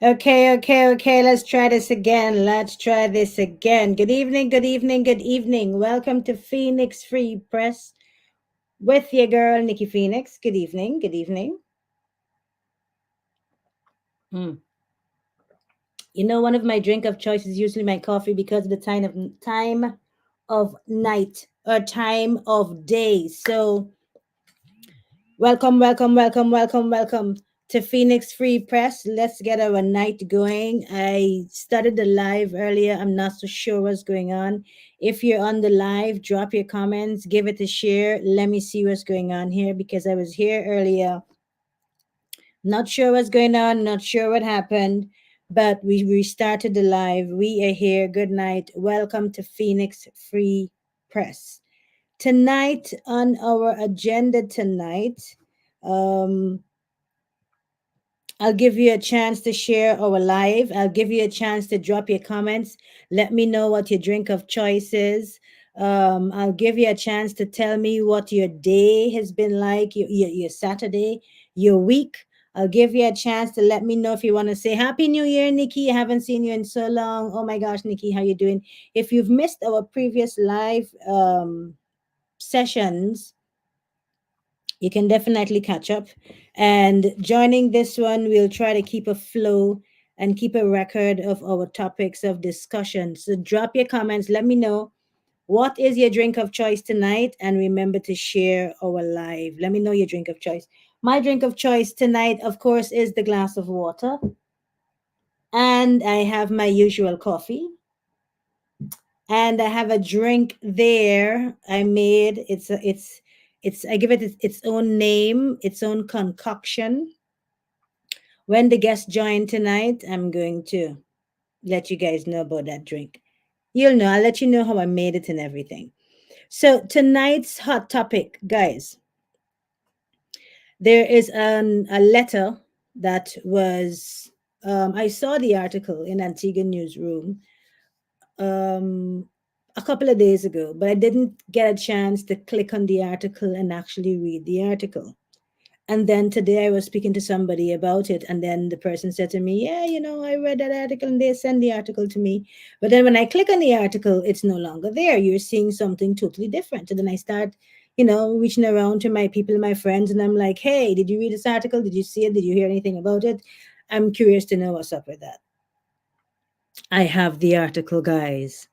Okay. Let's try this again. Let's try this again. Good evening, good evening, good evening. Welcome to Phoenix Free Press with your girl, Nikki Phoenix. Good evening, good evening. Mm. One of my drink of choice is usually my coffee because of the time of night or time of day. So welcome to Phoenix Free Press. Let's get our night going. I started the live earlier. I'm not so sure what's going on. If you're on the live, drop your comments, give it a share. Let me see what's going on here because I was here earlier. Not sure what's going on, not sure what happened, but we restarted the live. We are here. Good night. Welcome to Phoenix Free Press. Tonight on our agenda tonight, um, I'll give you a chance to share our live. I'll give you a chance to drop your comments. Let me know what your drink of choice is. I'll give you a chance to tell me what your day has been like, your Saturday, your week. I'll give you a chance to let me know if you want to say Happy New Year, Nikki. I haven't seen you in so long. Oh my gosh, Nikki, how you doing? If you've missed our previous live sessions, you can definitely catch up. And joining this one, we'll try to keep a flow and keep a record of our topics of discussion. So drop your comments. Let me know what is your drink of choice tonight. And remember to share our live. Let me know your drink of choice. My drink of choice tonight, of course, is the glass of water. And I have my usual coffee. And I have a drink there I made. It's I give it its own name, its own concoction. When the guests join tonight, I'm going to let you guys know about that drink. You'll know. I'll let you know how I made it and everything. So tonight's hot topic, guys, there is a letter that was I saw the article in Antigua newsroom um, a couple of days ago, but I didn't get a chance to click on the article and actually read the article. And then today I was speaking to somebody about it, and then the person said to me, "Yeah, I read that article and they sent the article to me." But then when I click on the article, it's no longer there. You're seeing something totally different. And then I start, reaching around to my people, my friends, and I'm like, "Hey, did you read this article? Did you see it? Did you hear anything about it?" I'm curious to know what's up with that. I have the article, guys.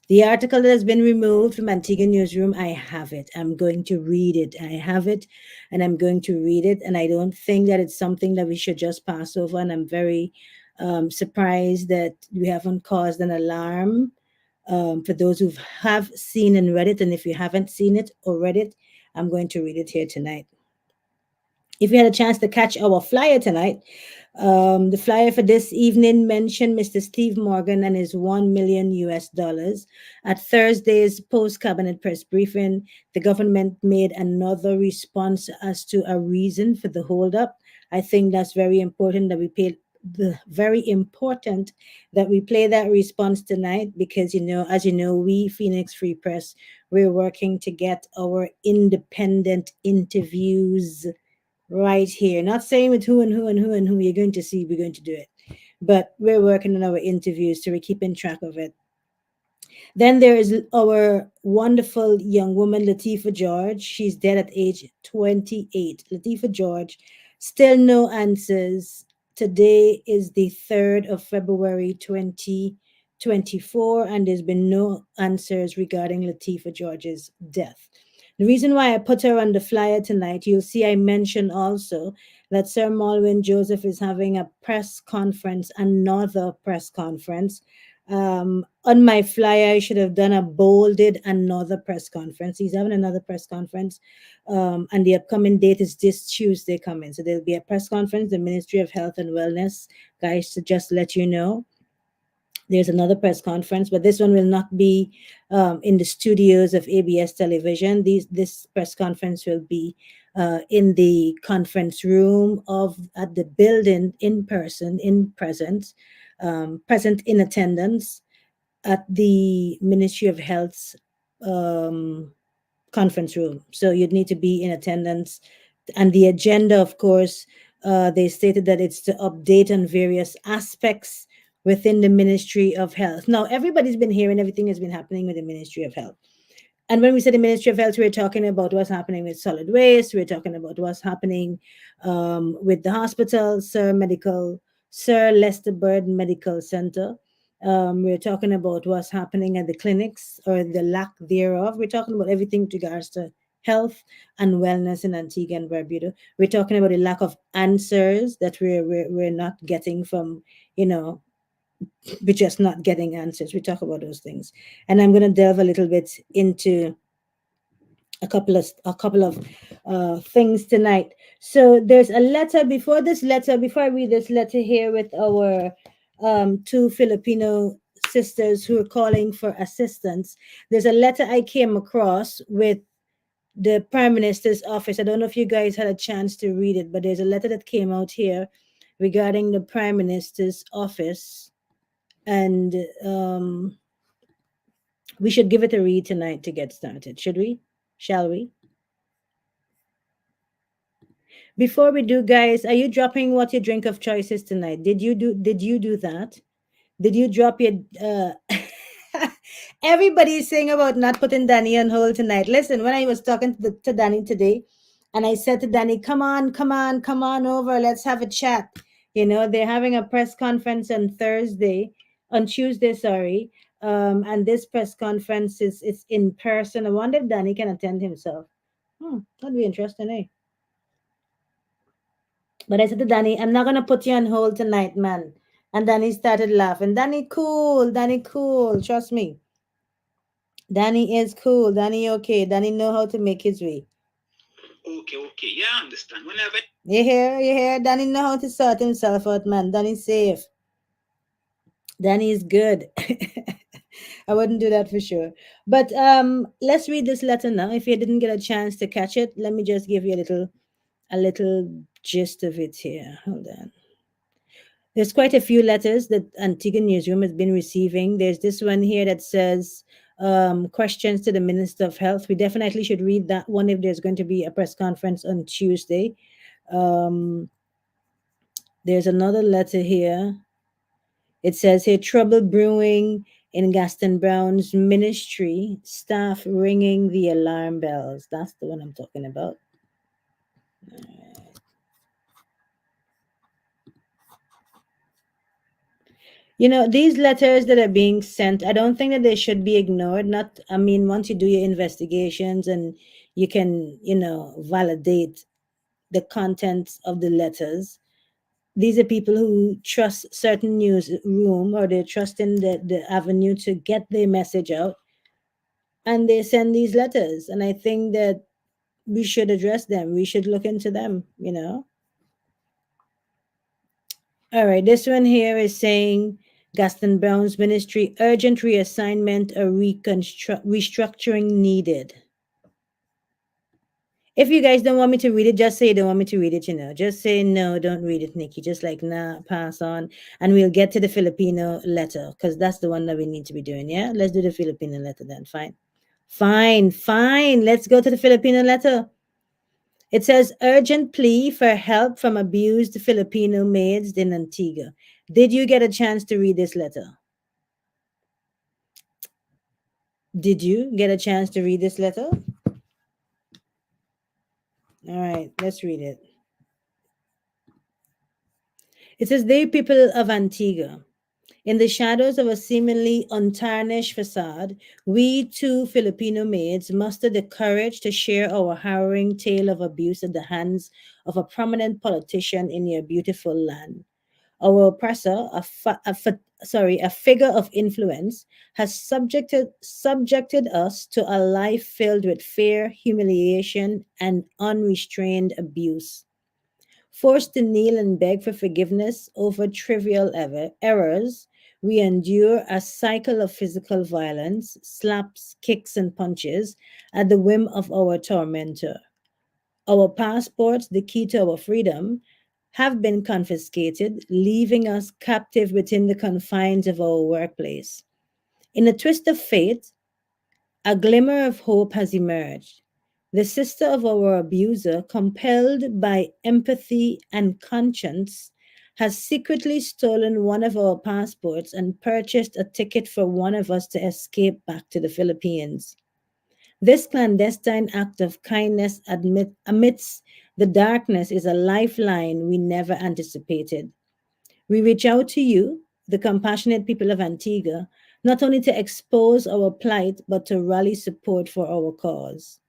The article that has been removed from Antigua Newsroom, I have it. I'm going to read it. I have it and I'm going to read it. And I don't think that it's something that we should just pass over. And I'm very surprised that we haven't caused an alarm for those who have seen and read it. And if you haven't seen it or read it, I'm going to read it here tonight. If you had a chance to catch our flyer tonight, the flyer for this evening mentioned Mr. Steve Morgan and his 1 million US dollars. At Thursday's post cabinet press briefing, the government made another response as to a reason for the holdup. I think that's very important that we pay the very important that we play that response tonight because as you know, we Phoenix Free Press, we're working to get our independent interviews right here. Not saying with who and who and who and who you're going to see, we're going to do it. But we're working on our interviews, so we're keeping track of it. Then there is our wonderful young woman, Latifah George. She's dead at age 28. Latifah George, still no answers. Today is the 3rd of February, 2024, and there's been no answers regarding Latifah George's death. The reason why I put her on the flyer tonight, you'll see I mentioned also that Sir Malwin Joseph is having a press conference, another press conference. On my flyer, I should have done a bolded another press conference. He's having another press conference, and the upcoming date is this Tuesday coming. So there'll be a press conference, the Ministry of Health and Wellness, guys, to just let you know. There's another press conference, but this one will not be in the studios of ABS Television. This press conference will be in the conference room of at the building in person, in presence, present in attendance at the Ministry of Health's um, conference room. So you'd need to be in attendance. And the agenda, of course, They stated that it's to update on various aspects within the Ministry of Health. Now, everybody's been hearing everything has been happening with the Ministry of Health. And when we say the Ministry of Health, we're talking about what's happening with solid waste. We're talking about what's happening with the hospital, Sir Lester Bird Medical Center. We're talking about what's happening at the clinics or the lack thereof. We're talking about everything with regards to health and wellness in Antigua and Barbuda. We're talking about the lack of answers that we're not getting from, you know, we're just not getting answers. We talk about those things. And I'm going to delve a little bit into a couple of things tonight. So there's a letter before this letter. Before I read this letter here with our two Filipino sisters who are calling for assistance, there's a letter I came across with the Prime Minister's office. I don't know if you guys had a chance to read it, but there's a letter that came out here regarding the Prime Minister's office, and we should give it a read tonight to get started. Should we? Shall we? Before we do, guys, are you dropping what your drink of choice is tonight? Did you do that? Did you drop your everybody's saying about not putting Danny on hold tonight. Listen, when I was talking to Danny today, and I said to Danny, come on, come on, come on over, let's have a chat. You know, they're having a press conference on Tuesday, sorry. And this press conference is in person. I wonder if Danny can attend himself. That'd be interesting, eh? But I said to Danny, I'm not gonna put you on hold tonight, man. And Danny started laughing. Danny cool, Danny cool. Trust me. Danny is cool. Danny okay. Danny know how to make his way. Okay, okay. Yeah, I understand. Whenever You hear? You hear? Danny know how to sort himself out, man. Danny's safe. Danny is good. I wouldn't do that for sure. But let's read this letter now. If you didn't get a chance to catch it, let me just give you a little gist of it here. Hold on. There's quite a few letters that Antigua Newsroom has been receiving. There's this one here that says questions to the Minister of Health. We definitely should read that one if there's going to be a press conference on Tuesday. Um, there's another letter here. It says here trouble brewing in Gaston Brown's ministry, staff ringing the alarm bells. That's the one I'm talking about. You know, these letters that are being sent, I don't think that they should be ignored. Not, I mean, once you do your investigations and you can, validate the contents of the letters, these are people who trust certain newsroom or they trust in the avenue to get their message out, and they send these letters. And I think that we should address them. We should look into them. All right, this one here is saying Gaston Brown's ministry urgent reassignment or restructuring needed. If you guys don't want me to read it, just say you don't want me to read it. Just say no, don't read it, Nikki. Just like nah, pass on. And we'll get to the Filipino letter because that's the one that we need to be doing. Yeah? Let's do the Filipino letter then. Fine. Fine, fine. Let's go to the Filipino letter. It says urgent plea for help from abused Filipino maids in Antigua. Did you get a chance to read this letter? Did you get a chance to read this letter? All right, let's read it. It says, "They people of Antigua, in the shadows of a seemingly untarnished facade, we two Filipino maids mustered the courage to share our harrowing tale of abuse at the hands of a prominent politician in your beautiful land. Our oppressor, a figure of influence, has subjected us to a life filled with fear, humiliation, and unrestrained abuse. Forced to kneel and beg for forgiveness over trivial errors, we endure a cycle of physical violence, slaps, kicks, and punches at the whim of our tormentor. Our passports, the key to our freedom, have been confiscated, leaving us captive within the confines of our workplace. In a twist of fate, a glimmer of hope has emerged. The sister of our abuser, compelled by empathy and conscience, has secretly stolen one of our passports and purchased a ticket for one of us to escape back to the Philippines. This clandestine act of kindness amidst the darkness is a lifeline we never anticipated. We reach out to you, the compassionate people of Antigua, not only to expose our plight, but to rally support for our cause.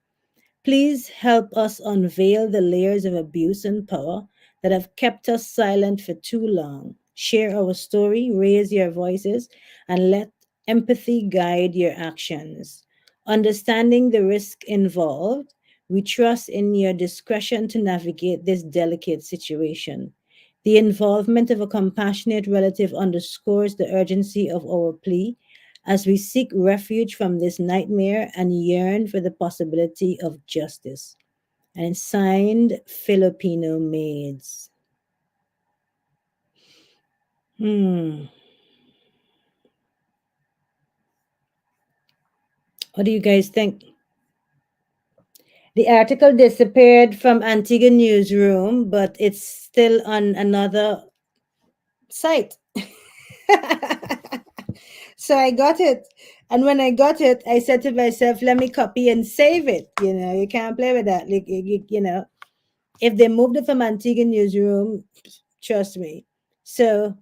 Please help us unveil the layers of abuse and power that have kept us silent for too long. Share our story, raise your voices, and let empathy guide your actions. Understanding the risk involved, we trust in your discretion to navigate this delicate situation. The involvement of a compassionate relative underscores the urgency of our plea as we seek refuge from this nightmare and yearn for the possibility of justice. And it's signed Filipino Maids. Hmm. What do you guys think? The article disappeared from Antigua newsroom, but it's still on another site. So I got it. And when I got it, I said to myself, let me copy and save it. You can't play with that. Like, if they moved it from Antigua newsroom, trust me. So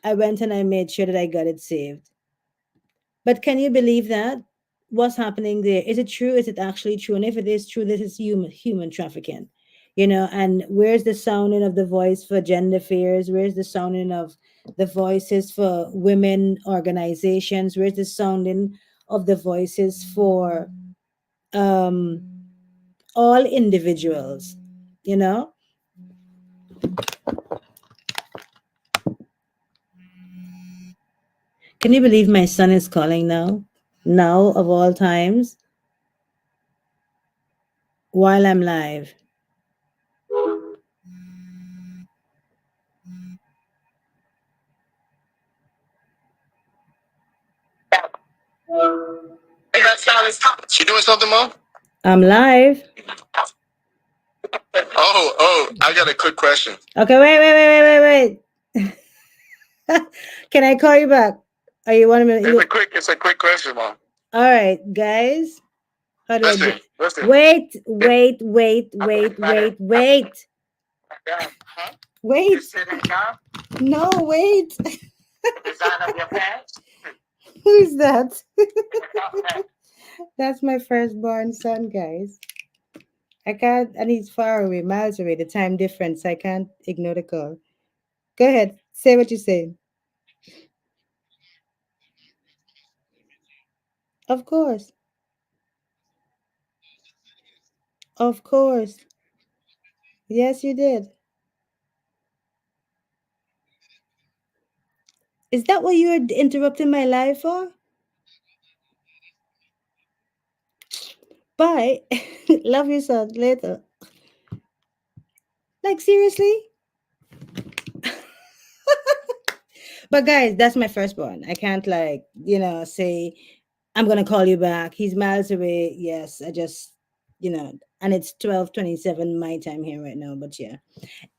I went and I made sure that I got it saved. But can you believe that? What's happening there? Is it true? Is it actually true? And if it is true, this is human trafficking. And where's the sounding of the voice for gender affairs? Where's the sounding of the voices for women organizations? Where's the sounding of the voices for um all individuals? You know? Can you believe my son is calling now? Now of all times, while I'm live. You doing something, Mom? I'm live. I got a quick question. Okay, wait. Can I call you back? Are you want me? It's a quick question, Mom. All right, guys. How do I do? Listen. Wait. Huh? Wait. No, wait. Design of your pants? Who's that? That's my firstborn son, guys. I can't, and he's far away, miles away. The time difference, I can't ignore the call. Go ahead, say what you say. Of course, of course. Yes, you did. Is that what you were interrupting my life for? Bye. Love you, son. Later. Like, seriously? But, guys, that's my firstborn. I can't, like, say, I'm going to call you back. He's miles away. Yes, I just, and it's 12:27 my time here right now. But, yeah.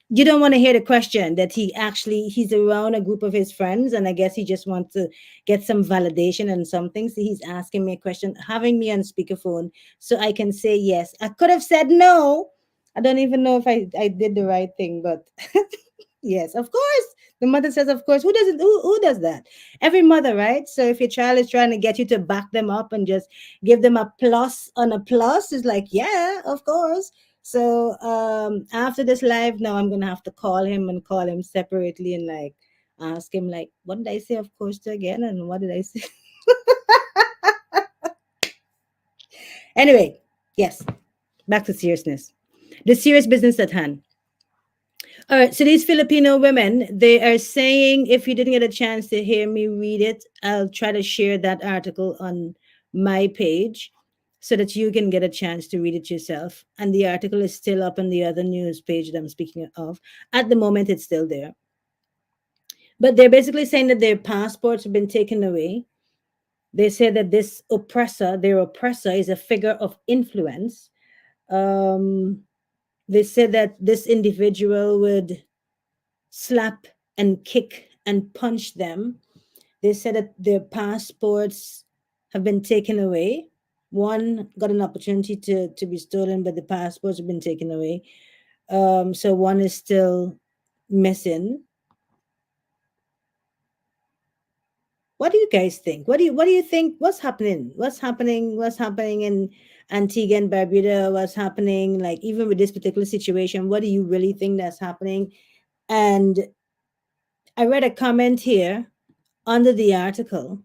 You don't want to hear the question that he's around a group of his friends, and I guess he just wants to get some validation and something, so he's asking me a question, having me on speakerphone so I can say yes. I could have said no. I don't even know if I did the right thing, but yes, of course. The mother says, of course. Who does that? Every mother, right? So if your child is trying to get you to back them up and just give them a plus on a plus, it's like, yeah, of course. So after this live now, I'm gonna have to call him separately and like ask him like, what did I say of course to again, and what did I say? Anyway, yes, back to seriousness. The serious business at hand. All right, so these Filipino women, they are saying, if you didn't get a chance to hear me read it, I'll try to share that article on my page so that you can get a chance to read it yourself. And the article is still up on the other news page that I'm speaking of. At the moment, it's still there. But they're basically saying that their passports have been taken away. They say that their oppressor, is a figure of influence Um, they said that this individual would slap and kick and punch them. They said that their passports have been taken away. One got an opportunity to be stolen, but the passports have been taken away. So one is still missing. What do you guys think? What do you think? What's happening? What's happening? What's happening in Antigua and Barbuda? What's happening? Like even with this particular situation, what do you really think that's happening? And I read a comment here under the article,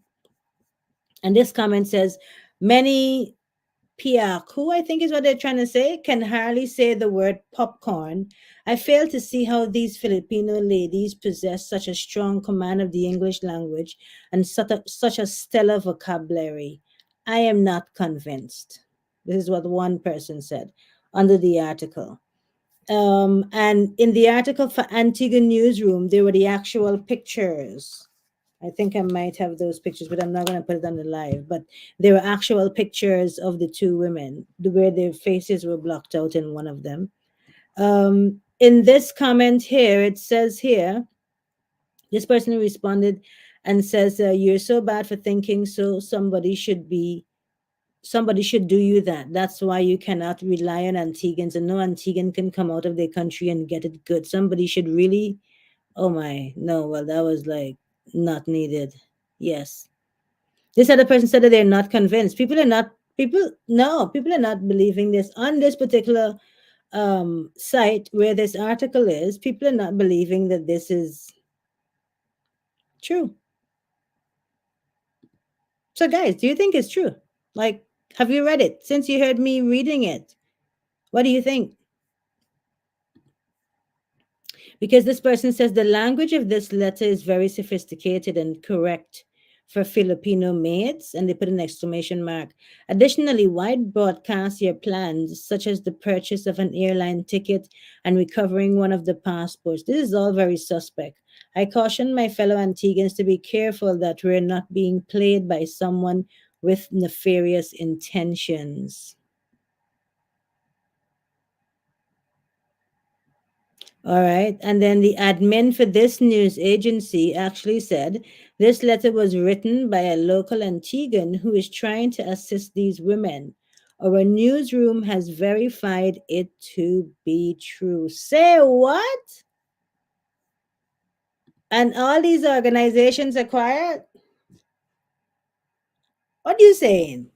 and this comment says many Piaku, I think is what they're trying to say, can hardly say the word popcorn. I fail to see how these Filipino ladies possess such a strong command of the English language and such a stellar vocabulary. I am not convinced. This is what one person said under the article. And in the article for Antigua Newsroom, there were the actual pictures. I think I might have those pictures, but I'm not going to put it on the live. But there were actual pictures of the two women, where their faces were blocked out in one of them. In this comment here, it says here, this person responded and says, "You're so bad for thinking so. Somebody should do you that. That's why you cannot rely on Antigans, and no Antigan can come out of their country and get it good. Somebody should really." Oh my, no, well, that was like not needed. Yes. This other person said that they're not convinced. People are not believing this. On this particular site where this article is, people are not believing that this is true. So, guys, do you think it's true? Like, have you read it? Since you heard me reading it, what do you think? Because this person says the language of this letter is very sophisticated and correct for Filipino maids, and they put an exclamation mark. Additionally, why broadcast your plans, such as the purchase of an airline ticket and recovering one of the passports? This is all very suspect. I caution my fellow Antiguans to be careful that we're not being played by someone with nefarious intentions. All right. And then the admin for this news agency actually said this letter was written by a local Antiguan who is trying to assist these women. Our newsroom has verified it to be true. Say what? And all these organizations are quiet? What are you saying?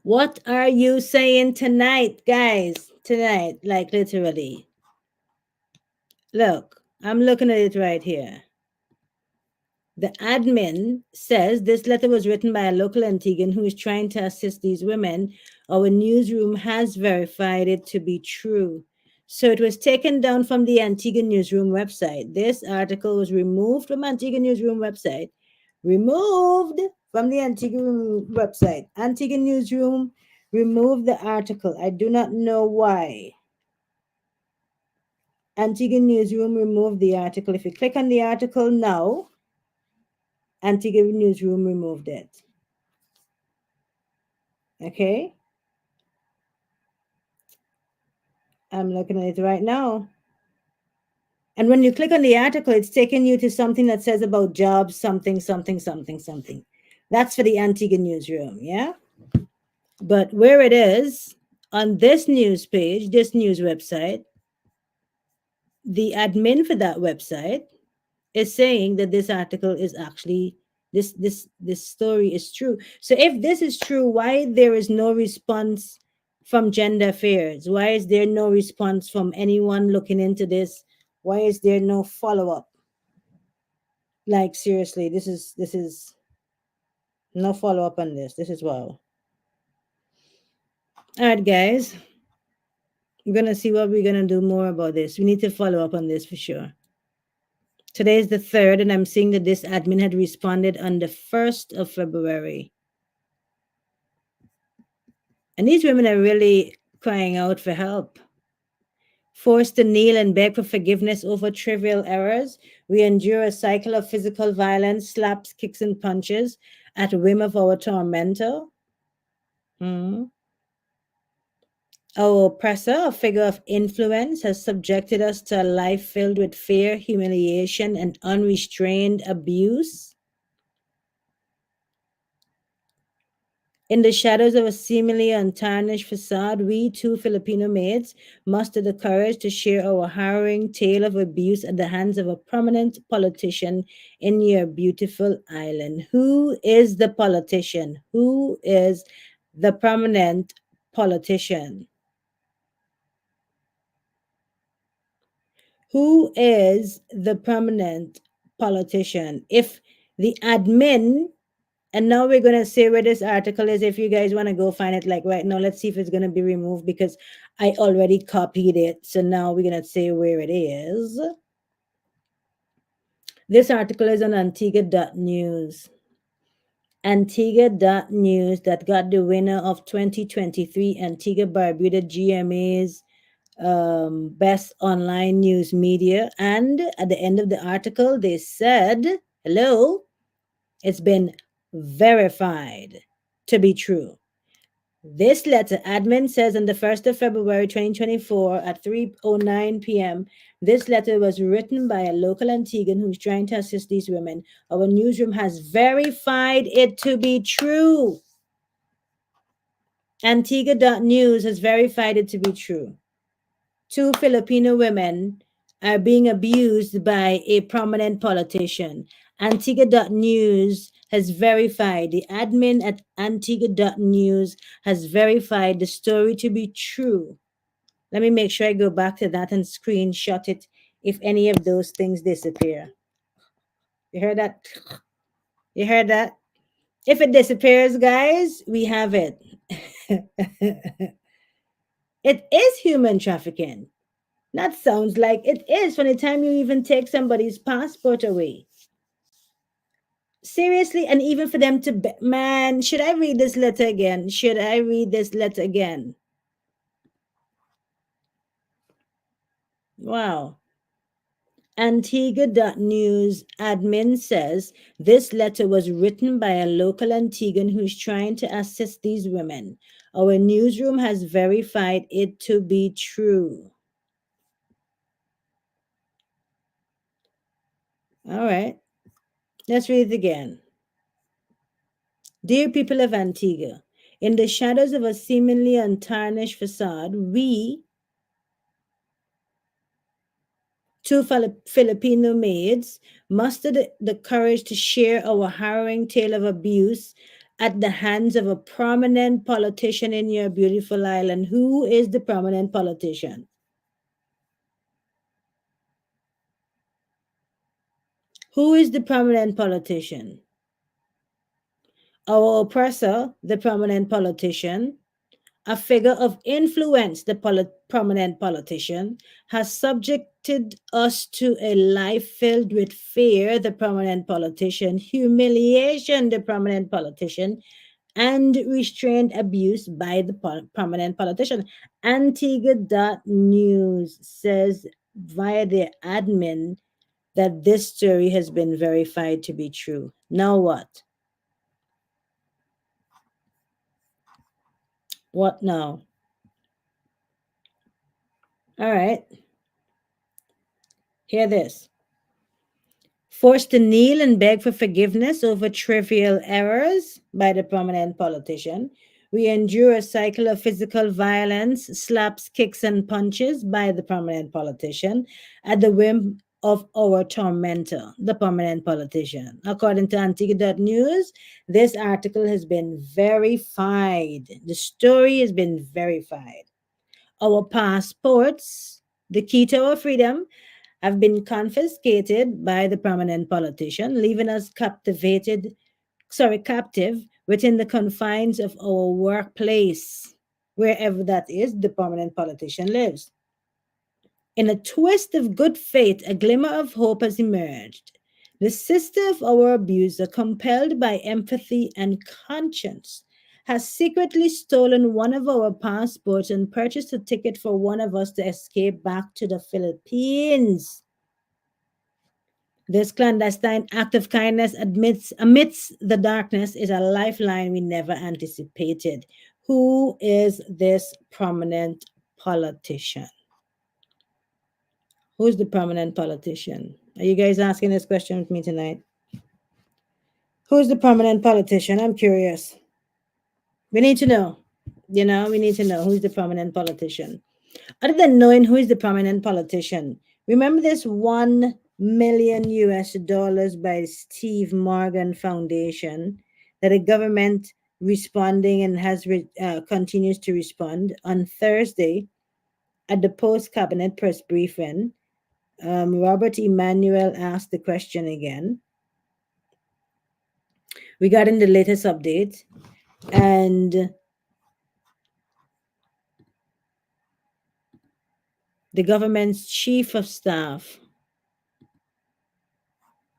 What are you saying tonight, guys? Tonight, like literally. Look, I'm looking at it right here. The admin says this letter was written by a local Antiguan who is trying to assist these women. Our newsroom has verified it to be true. So it was taken down from the Antigua Newsroom website. This article was removed from Antigua Newsroom website. Removed from the Antigua website. Antigua Newsroom removed the article. I do not know why. Antigua Newsroom removed the article. If you click on the article now, Antigua Newsroom removed it. Okay? I'm looking at it right now. And when you click on the article, it's taking you to something that says about jobs, something, something, something, something. That's for the Antigua Newsroom, yeah? But where it is, on this news page, this news website, the admin for that website is saying that this article is actually this story is true. So if this is true, why there is no response from gender affairs? Why is there no response from anyone looking into this? Why is there no follow-up? Like seriously, this is no follow-up on this. This is wow. All right, guys, we're gonna see what we're gonna do more about this. We need to follow up on this for sure. Today is the 3rd, and I'm seeing that this admin had responded on the 1st of February. And these women are really crying out for help. Forced to kneel and beg for forgiveness over trivial errors, we endure a cycle of physical violence, slaps, kicks, and punches at the whim of our tormentor. Mm. Our oppressor, a figure of influence, has subjected us to a life filled with fear, humiliation, and unrestrained abuse. In the shadows of a seemingly untarnished facade, we two Filipino maids mustered the courage to share our harrowing tale of abuse at the hands of a prominent politician in your beautiful island. Who is the politician? Who is the prominent politician? Who is the prominent politician? If the admin, and now we're going to say where this article is. If you guys want to go find it, like right now, let's see if it's going to be removed because I already copied it. So now we're going to say where it is. This article is on Antigua.news. Antigua.news that got the winner of 2023 Antigua Barbuda GMA's best online news media. And at the end of the article, they said, hello, it's been verified to be true. This letter, admin says on the 1st of February 2024 at 3:09 p.m., this letter was written by a local Antiguan who's trying to assist these women. Our newsroom has verified it to be true. Antigua.news has verified it to be true. Two Filipino women are being abused by a prominent politician. Antigua.news has verified, the admin at Antigua.news has verified the story to be true. Let me make sure I go back to that and screenshot it if any of those things disappear. You heard that? You heard that? If it disappears, guys, we have it. It is human trafficking. That sounds like it is from the time you even take somebody's passport away. Seriously, and even for them to, man, should I read this letter again? Should I read this letter again? Wow. Antigua.news admin says this letter was written by a local Antiguan who's trying to assist these women. Our newsroom has verified it to be true. All right, let's read it again. Dear people of Antigua, in the shadows of a seemingly untarnished facade, we, two Filipino maids, mustered the courage to share our harrowing tale of abuse at the hands of a prominent politician in your beautiful island. Who is the prominent politician? Who is the prominent politician? Our oppressor, the prominent politician, a figure of influence, the prominent politician, has subjected us to a life filled with fear, the prominent politician, humiliation, the prominent politician, and restrained abuse by the prominent politician. Antigua.news says via their admin that this story has been verified to be true. Now what? What now? All right. Hear this. Forced to kneel and beg for forgiveness over trivial errors by the prominent politician. We endure a cycle of physical violence, slaps, kicks, and punches by the prominent politician at the whim of our tormentor, the prominent politician. According to Antigua.news, this article has been verified. The story has been verified. Our passports, the key to our freedom, have been confiscated by the prominent politician, leaving us captive within the confines of our workplace, wherever that is, the prominent politician lives. In a twist of good fate, a glimmer of hope has emerged. The sister of our abuser, compelled by empathy and conscience, has secretly stolen one of our passports and purchased a ticket for one of us to escape back to the Philippines. This clandestine act of kindness amidst the darkness is a lifeline we never anticipated. Who is this prominent politician? Who's the prominent politician? Are you guys asking this question with me tonight? Who's the prominent politician? I'm curious. We need to know. We need to know who's the prominent politician. Other than knowing who is the prominent politician, remember this 1 million US dollars by Steve Morgan Foundation that the government responding and continues to respond on Thursday at the post cabinet press briefing. Robert Emmanuel asked the question again regarding the latest update, and the government's chief of staff,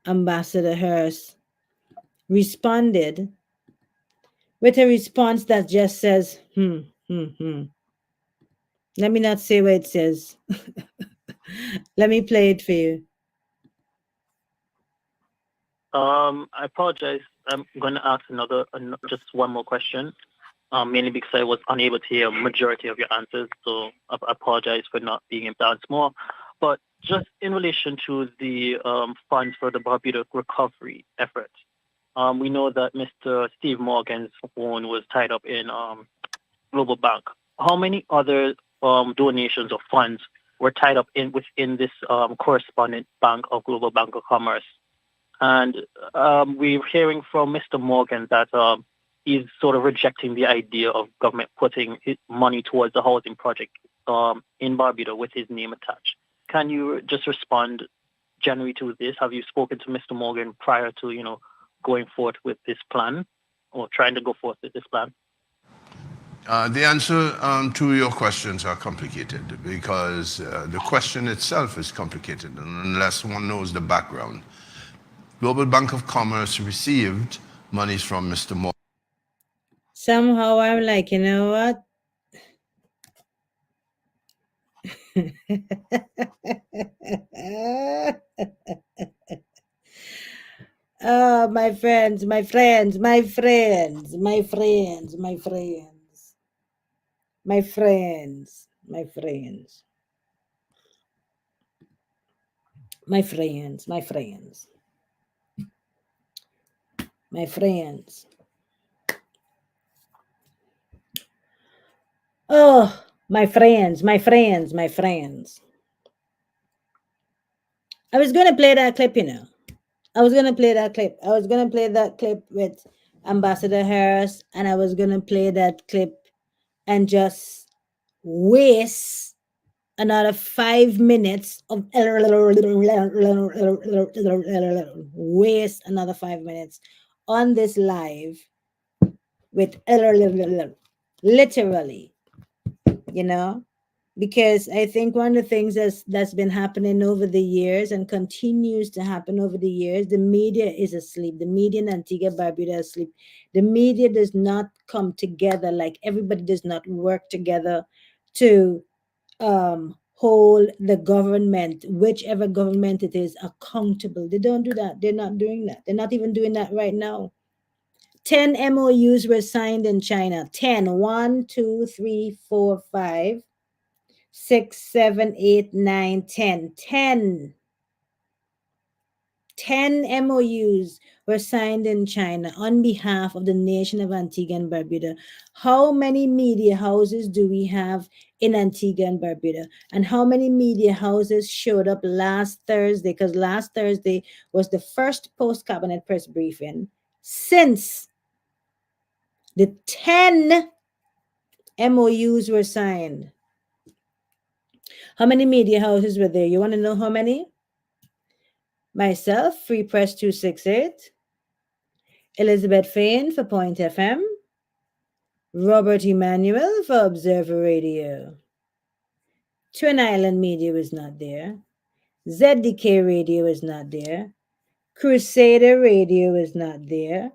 Ambassador Harris, responded with a response that just says, Let me not say what it says. Let me play it for you. I apologize. I'm going to ask just one more question, mainly because I was unable to hear a majority of your answers. So I apologize for not being able to answer more. But just in relation to the funds for the Barbuda recovery effort, we know that Mr. Steve Morgan's phone was tied up in Global Bank. How many other donations or funds were tied up within this correspondent bank of Global Bank of Commerce? And we're hearing from Mr. Morgan that he's sort of rejecting the idea of government putting money towards the housing project in Barbuda with his name attached. Can you just respond generally to this? Have you spoken to Mr. Morgan prior to, going forth with this plan or trying to go forth with this plan? The answer to your questions are complicated because the question itself is complicated unless one knows the background. Global Bank of Commerce received monies from Mr. Morgan. Somehow I'm like, you know what? Oh, my friends, my friends, my friends, my friends, my friends, my friends, my friends, my friends, my friends, my friends. Oh, my friends, my friends, my friends. I was going to play that clip, I was going to play that clip. I was going to play that clip with Ambassador Harris, and I was going to play that clip and just waste another 5 minutes of waste another 5 minutes on this live with literally, because I think one of the things that's been happening over the years and continues to happen over the years, the media is asleep. The media in Antigua Barbuda is asleep. The media does not come together, like everybody does not work together to hold the government, whichever government it is, accountable. They don't do that. They're not doing that. They're not even doing that right now. 10 MOUs were signed in China. 10. 1, 2, 3, 4, 5. 6, 7, 8, 9, 10. 10 MOUs were signed in China on behalf of the nation of Antigua and Barbuda. How many media houses do we have in Antigua and Barbuda? And how many media houses showed up last Thursday? Because last Thursday was the first post-cabinet press briefing since the 10 MOUs were signed. How many media houses were there? You want to know how many? Myself, Free Press 268, Elizabeth Fain for Point FM, Robert Emmanuel for Observer Radio. Twin Island Media was not there. ZDK Radio was not there. Crusader Radio was not there.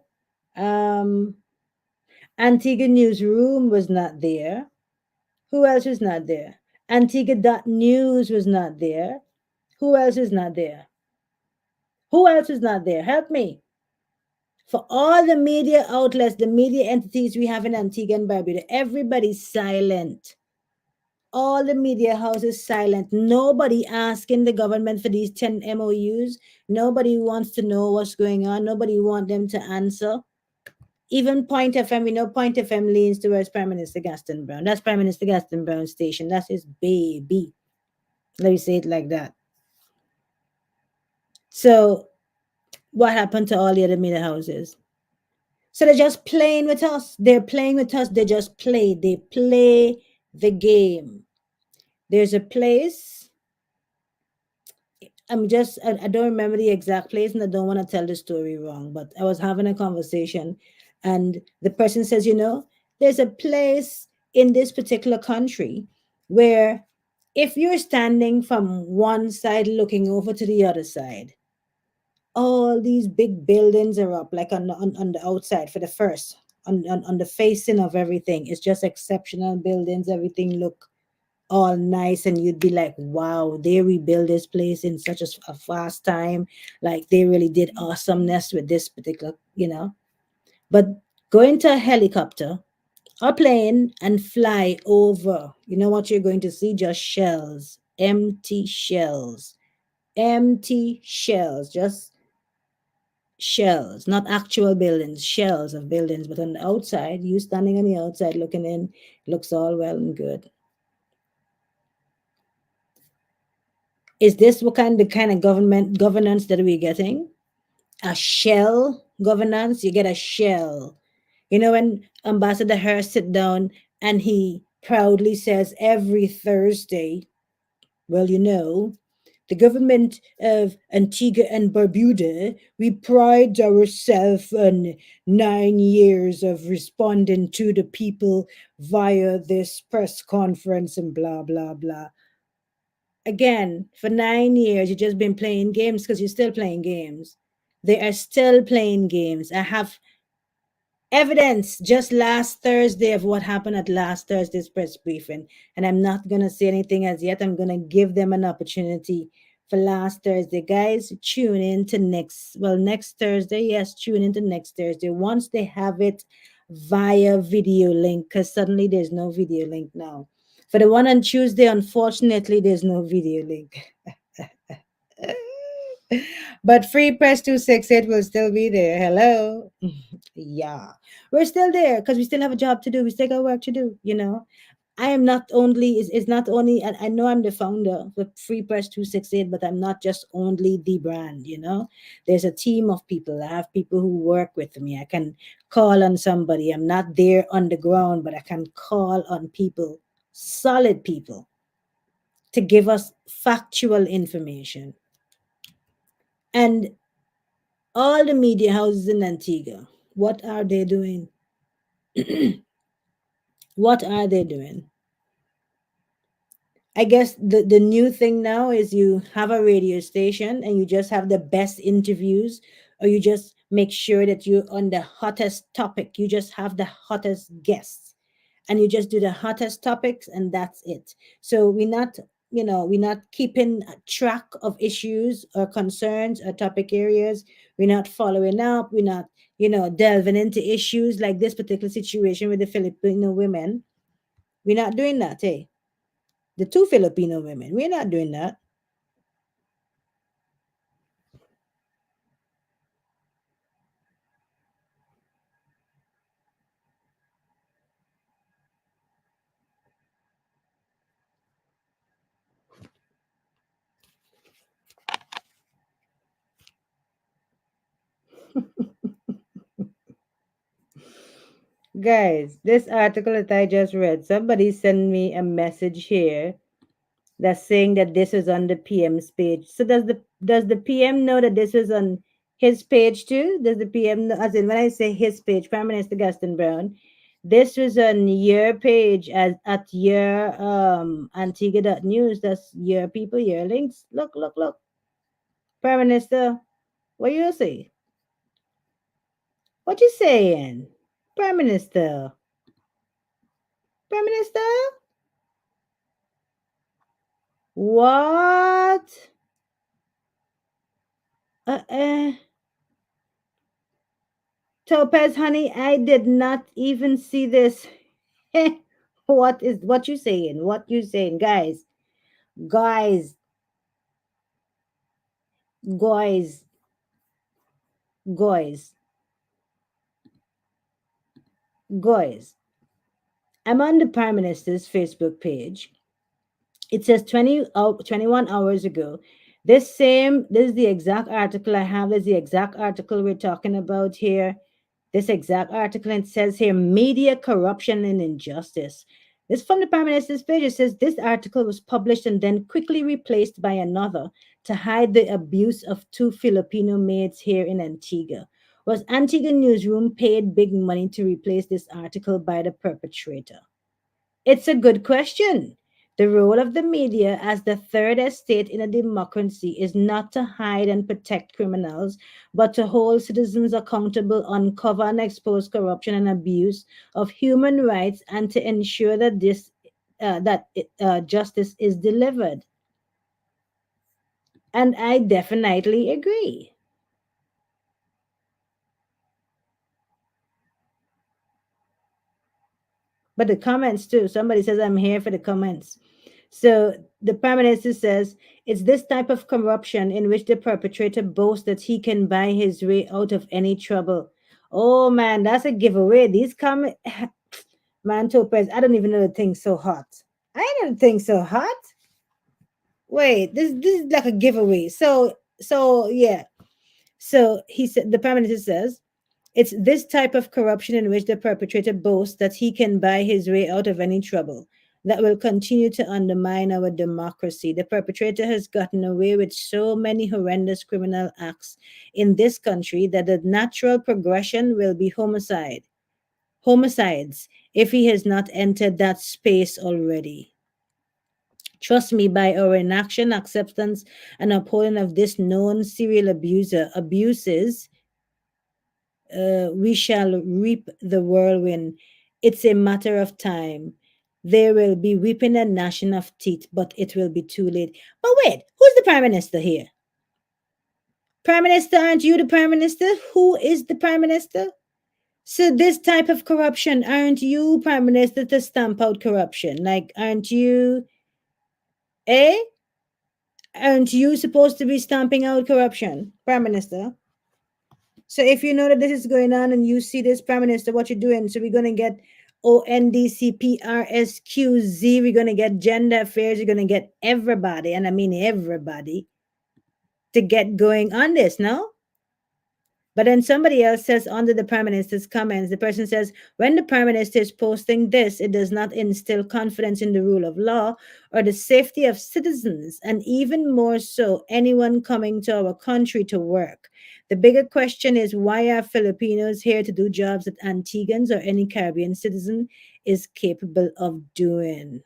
Antigua Newsroom was not there. Who else was not there? Antigua.news was not there. Who else is not there? Who else is not there? Help me. For all the media outlets, the media entities we have in Antigua and Barbuda, everybody's silent. All the media houses silent. Nobody asking the government for these 10 MOUs. Nobody wants to know what's going on. Nobody want them to answer. Even Point FM, we know Point FM leans towards Prime Minister Gaston Brown. That's Prime Minister Gaston Brown's station. That's his baby. Let me say it like that. So what happened to all the other media houses? So they're just playing with us. They're playing with us. They just play. They play the game. There's a place. I don't remember the exact place and I don't want to tell the story wrong, but I was having a conversation and the person says, there's a place in this particular country where if you're standing from one side looking over to the other side, all these big buildings are up, like on the outside for the first, on the facing of everything. It's just exceptional buildings. Everything look all nice, and you'd be like, wow, they rebuild this place in such a fast time. Like they really did awesomeness with this particular. But go into a helicopter or plane and fly over. You know what you're going to see? Just shells, empty shells, just shells, not actual buildings, shells of buildings. But on the outside, you standing on the outside looking in, looks all well and good. Is this the kind of governance that we're getting? A shell governance? You get a shell. When Ambassador Harris sit down and he proudly says every Thursday, well, the government of Antigua and Barbuda, we pride ourselves on 9 years of responding to the people via this press conference and blah, blah, blah. Again, for 9 years, you've just been playing games because you're still playing games. They are still playing games. I have evidence just last Thursday of what happened at last Thursday's press briefing. And I'm not going to say anything as yet. I'm going to give them an opportunity for last Thursday. Guys, tune in to next Thursday. Yes, tune into next Thursday. Once they have it via video link, because suddenly there's no video link now. For the one on Tuesday, unfortunately, there's no video link. But Free Press 268 will still be there. Hello. Yeah. We're still there because we still have a job to do. We still got work to do, I am not only is not only, and I know I'm the founder of Free Press 268, but I'm not just only the brand, There's a team of people. I have people who work with me. I can call on somebody. I'm not there on the ground, but I can call on people, solid people, to give us factual information. And all the media houses in Antigua, what are they doing? What are they doing? I guess the new thing now is you have a radio station and you just have the best interviews, or you just make sure that you're on the hottest topic. You just have the hottest guests and you just do the hottest topics and that's it. So we're not keeping track of issues or concerns or topic areas. We're not following up. We're not, delving into issues like this particular situation with the Filipino women. We're not doing that, eh? The two Filipino women. We're not doing that. Guys, this article that I just read, somebody sent me a message here that's saying that this is on the PM's page. So does the PM know that this is on his page too? Does the PM know, as in when I say his page, Prime Minister Gaston Brown, this was on your page at your Antigua.news. That's your people, your links. Look. Prime Minister, what you say? What you saying? Prime Minister? Prime Minister? What? Uh, uh, Topaz, honey, I did not even see this. What you saying? What you saying, guys? Guys, guys, guys, guys. I'm on the Prime Minister's Facebook page. It says 21 hours ago. This is the exact article I have. This is the exact article we're talking about here. This exact article, and it says here media corruption and injustice. This from the Prime Minister's page. It says this article was published and then quickly replaced by another to hide the abuse of two Filipino maids here in Antigua. Was Antigua Newsroom paid big money to replace this article by the perpetrator? It's a good question. The role of the media as the third estate in a democracy is not to hide and protect criminals, but to hold citizens accountable, uncover and expose corruption and abuse of human rights, and to ensure that justice is delivered. And I definitely agree. But the comments too. Somebody says I'm here for the comments. So the Prime Minister says it's this type of corruption in which the perpetrator boasts that he can buy his way out of any trouble. Oh man, that's a giveaway. These comment man Topaz, I don't even know the thing's so hot. I don't think so hot. Wait, this is like a giveaway. So yeah. So he said the Prime Minister says it's this type of corruption in which the perpetrator boasts that he can buy his way out of any trouble that will continue to undermine our democracy. The perpetrator has gotten away with so many horrendous criminal acts in this country that the natural progression will be homicides, if he has not entered that space already. Trust me, by our inaction, acceptance, and upholding of this known serial abuses, we shall reap the whirlwind. It's a matter of time. There will be weeping and gnashing of teeth, but it will be too late. But wait, who's the Prime Minister here? Prime Minister, aren't you the Prime Minister? Who is the Prime Minister? So this type of corruption, aren't you Prime Minister to stamp out corruption? Like, aren't you, eh? Aren't you supposed to be stamping out corruption, Prime Minister? So if you know that this is going on and you see this, Prime Minister, what you're doing, so we're going to get ONDCPRSQZ, we're going to get gender affairs, you're going to get everybody, and I mean everybody, to get going on this, no? But then somebody else says under the Prime Minister's comments, the person says, when the Prime Minister is posting this, it does not instill confidence in the rule of law or the safety of citizens, and even more so, anyone coming to our country to work. The bigger question is, why are Filipinos here to do jobs that Antiguans or any Caribbean citizen is capable of doing?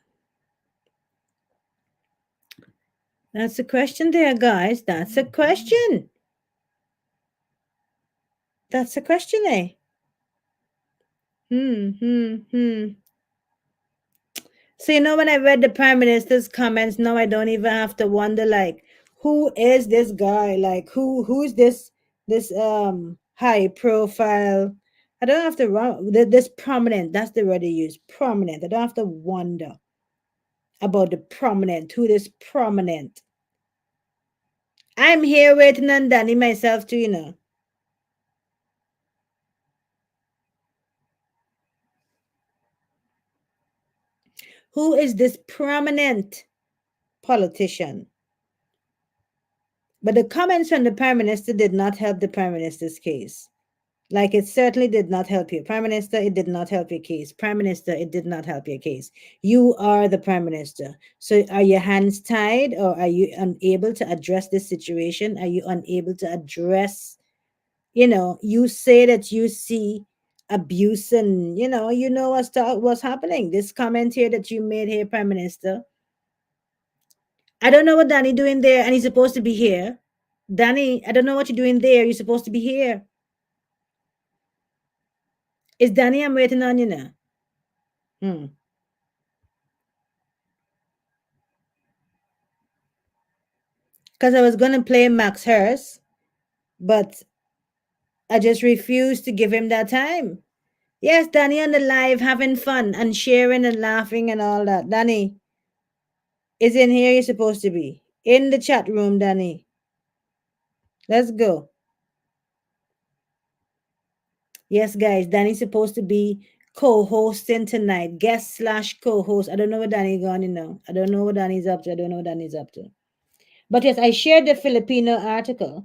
That's a question there, guys. That's a question. That's a question, eh? So, when I read the Prime Minister's comments, now I don't even have to wonder, like, who is this guy? Like, who's this high profile? I don't have to run this prominent. That's the word they use, prominent. I don't have to wonder about the prominent. Who is prominent? I'm here waiting on Danny myself too. Who is this prominent politician? But the comments from the Prime Minister did not help the Prime Minister's case. Like, it certainly did not help you. Prime Minister, it did not help your case. Prime Minister, it did not help your case. You are the Prime Minister. So are your hands tied, or are you unable to address this situation? Are you unable to address, you say that you see abuse and, what's happening. This comment here that you made here, Prime Minister. I don't know what Danny doing there, and he's supposed to be here. Danny, I don't know what you're doing there. You're supposed to be here. Is Danny, I'm waiting on you now. Because I was going to play Max Hurst, but I just refuse to give him that time. Yes, Danny on the live having fun and sharing and laughing and all that. Danny is in here. You're supposed to be in the chat room, Danny. Let's go. Yes, guys, Danny's supposed to be co-hosting tonight. Guest slash co-host. I don't know what Danny's going to know. I don't know what Danny's up to. I don't know what Danny's up to. But yes, I shared the Filipino article.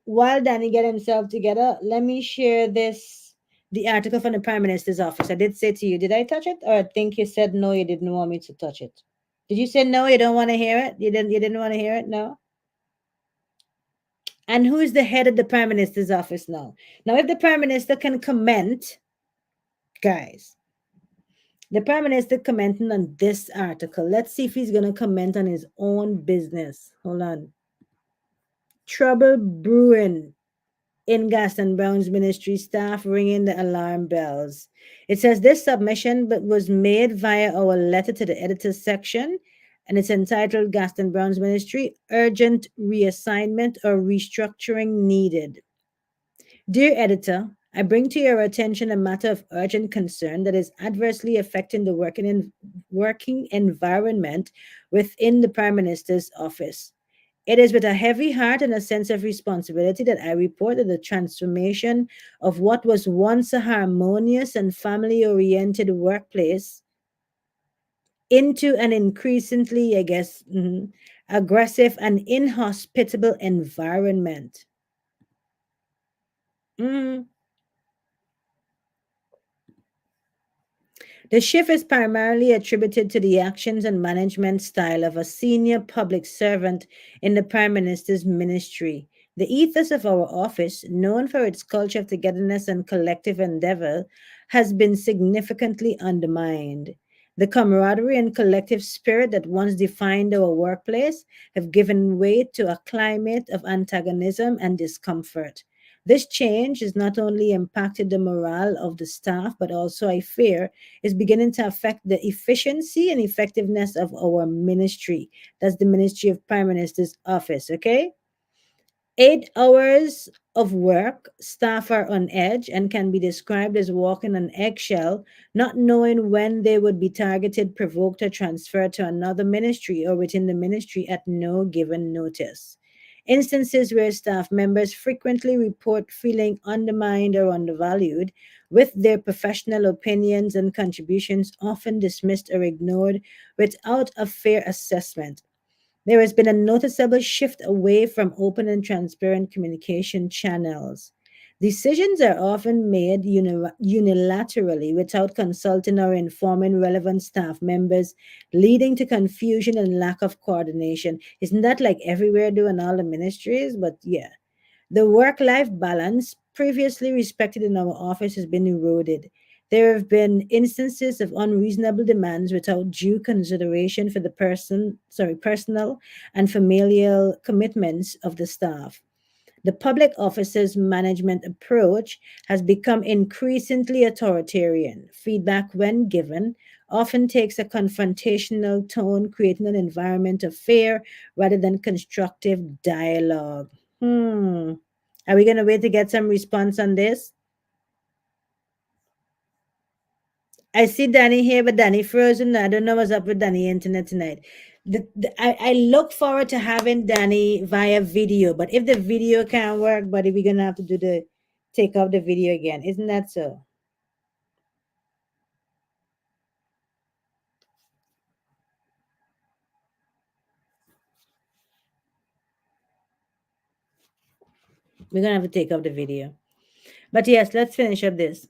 While Danny get himself together, let me share the article from the Prime Minister's office. I did say to you, did I touch it? Or I think you said no, you didn't want me to touch it. Did you say no, you don't want to hear it? You didn't want to hear it? No? And who is the head of the Prime Minister's office now? Now, if the Prime Minister can comment, guys, the Prime Minister commenting on this article. Let's see if he's going to comment on his own business. Hold on. Trouble brewing in Gaston Brown's ministry, staff ringing the alarm bells. It says this submission was made via our letter to the editor's section, and it's entitled Gaston Brown's Ministry, Urgent Reassignment or Restructuring Needed. Dear editor, I bring to your attention a matter of urgent concern that is adversely affecting the working environment within the Prime Minister's office. It is with a heavy heart and a sense of responsibility that I report that the transformation of what was once a harmonious and family-oriented workplace into an increasingly, aggressive and inhospitable environment. Mm. The shift is primarily attributed to the actions and management style of a senior public servant in the Prime Minister's ministry. The ethos of our office, known for its culture of togetherness and collective endeavor, has been significantly undermined. The camaraderie and collective spirit that once defined our workplace have given way to a climate of antagonism and discomfort. This change has not only impacted the morale of the staff, but also, I fear, is beginning to affect the efficiency and effectiveness of our ministry. That's the Ministry of Prime Minister's office, okay? 8 hours of work, staff are on edge and can be described as walking on eggshell, not knowing when they would be targeted, provoked, or transferred to another ministry or within the ministry at no given notice. Instances where staff members frequently report feeling undermined or undervalued, with their professional opinions and contributions often dismissed or ignored without a fair assessment. There has been a noticeable shift away from open and transparent communication channels. Decisions are often made unilaterally without consulting or informing relevant staff members, leading to confusion and lack of coordination. Isn't that like everywhere doing all the ministries? But yeah. The work life balance previously respected in our office has been eroded. There have been instances of unreasonable demands without due consideration for the personal and familial commitments of the staff. The public officer's management approach has become increasingly authoritarian. Feedback, when given, often takes a confrontational tone, creating an environment of fear rather than constructive dialogue. Are we going to wait to get some response on this? I see Danny here, but Danny frozen. I don't know what's up with Danny internet tonight. I look forward to having Danny via video, but if the video can't work, buddy, we're gonna have to take off the video again. Isn't that so? We're gonna have to take off the video. But yes, let's finish up this.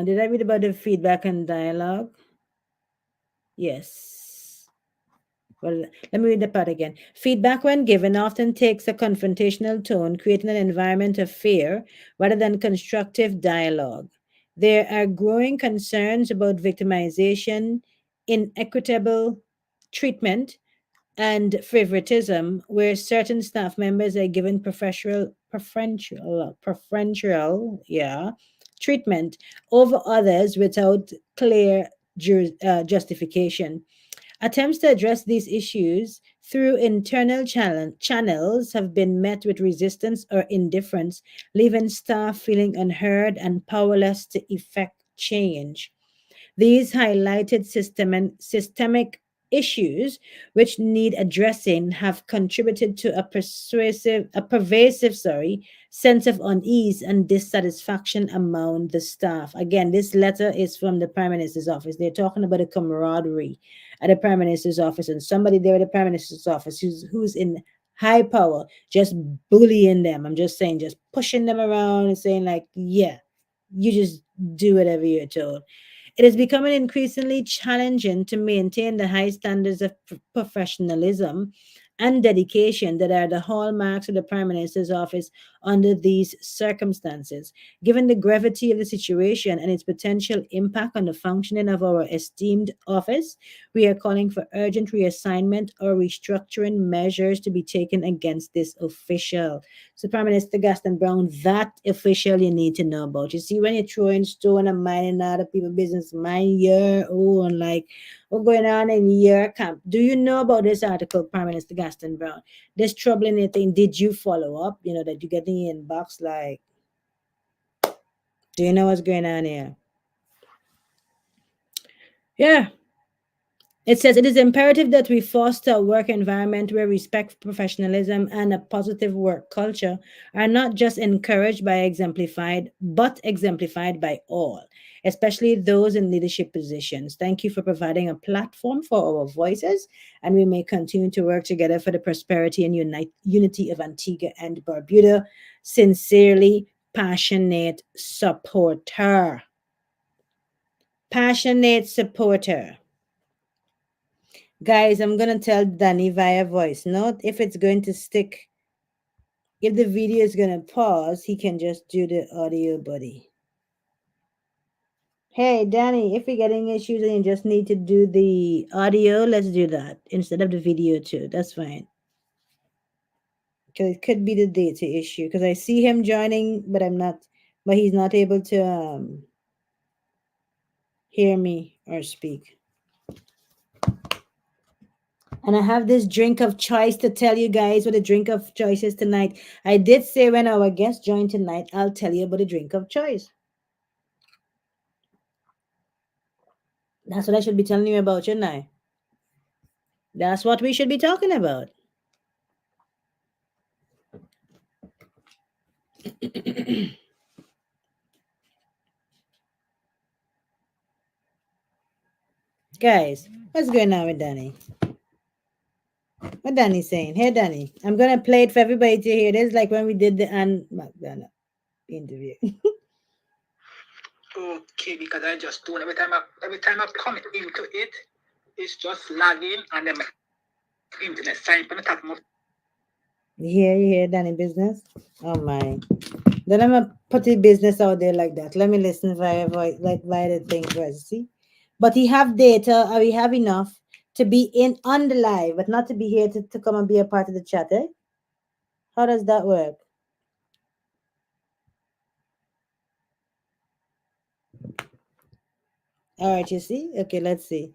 Did I read about the feedback and dialogue? Yes. Well, let me read the part again. Feedback, when given, often takes a confrontational tone, creating an environment of fear rather than constructive dialogue. There are growing concerns about victimization, inequitable treatment, and favoritism, where certain staff members are given preferential, treatment over others without clear justification. Attempts to address these issues through internal channels have been met with resistance or indifference, leaving staff feeling unheard and powerless to effect change. These highlighted systemic issues which need addressing have contributed to a pervasive sense of unease and dissatisfaction among the staff. Again, this letter is from the Prime Minister's office. They're talking about a camaraderie at the Prime Minister's office, and somebody there at the Prime Minister's office who's in high power just bullying them. I'm just saying, just pushing them around and saying, like, yeah, you just do whatever you're told. It is becoming increasingly challenging to maintain the high standards of professionalism and dedication that are the hallmarks of the Prime Minister's office under these circumstances. Given the gravity of the situation and its potential impact on the functioning of our esteemed office, we are calling for urgent reassignment or restructuring measures to be taken against this official. So, Prime Minister Gaston Brown, that official you need to know about. You see, when you're throwing stone and minding other people's business, mind your own, like what's going on in your camp. Do you know about this article, Prime Minister Gaston Brown? This troubling thing, did you follow up? You know, that you get in your inbox, like, do you know what's going on here? Yeah. It says it is imperative that we foster a work environment where respect, professionalism, and a positive work culture are not just encouraged but exemplified by all, especially those in leadership positions. Thank you for providing a platform for our voices, and we may continue to work together for the prosperity and unity of Antigua and Barbuda. Sincerely, passionate supporter. Passionate supporter. Guys, I'm gonna tell Danny via voice note if it's going to stick. If the video is gonna pause, he can just do the audio, buddy. Hey, Danny, if you're getting issues and you just need to do the audio, let's do that instead of the video too. That's fine. Because it could be the data issue. Because I see him joining, but he's not able to hear me or speak. And I have this drink of choice to tell you guys what the drink of choice is tonight. I did say when our guest joined tonight, I'll tell you about the drink of choice. That's what I should be telling you about, shouldn't I? That's what we should be talking about. Guys, what's going on with Danny? What Danny's saying? Hey, Danny, I'm going to play it for everybody to hear. This is like when we did the Anne McDonough interview. Okay, because I just do every time I come into it, it's just lagging and then my internet sign from the top of my You hear Danny business? Oh my. Then I'm gonna put his business out there like that. Let me listen via the thing first, see? But he have data, or we have enough to be in on the live, but not to be here to come and be a part of the chat, eh? How does that work? All right, you see? Okay, let's see.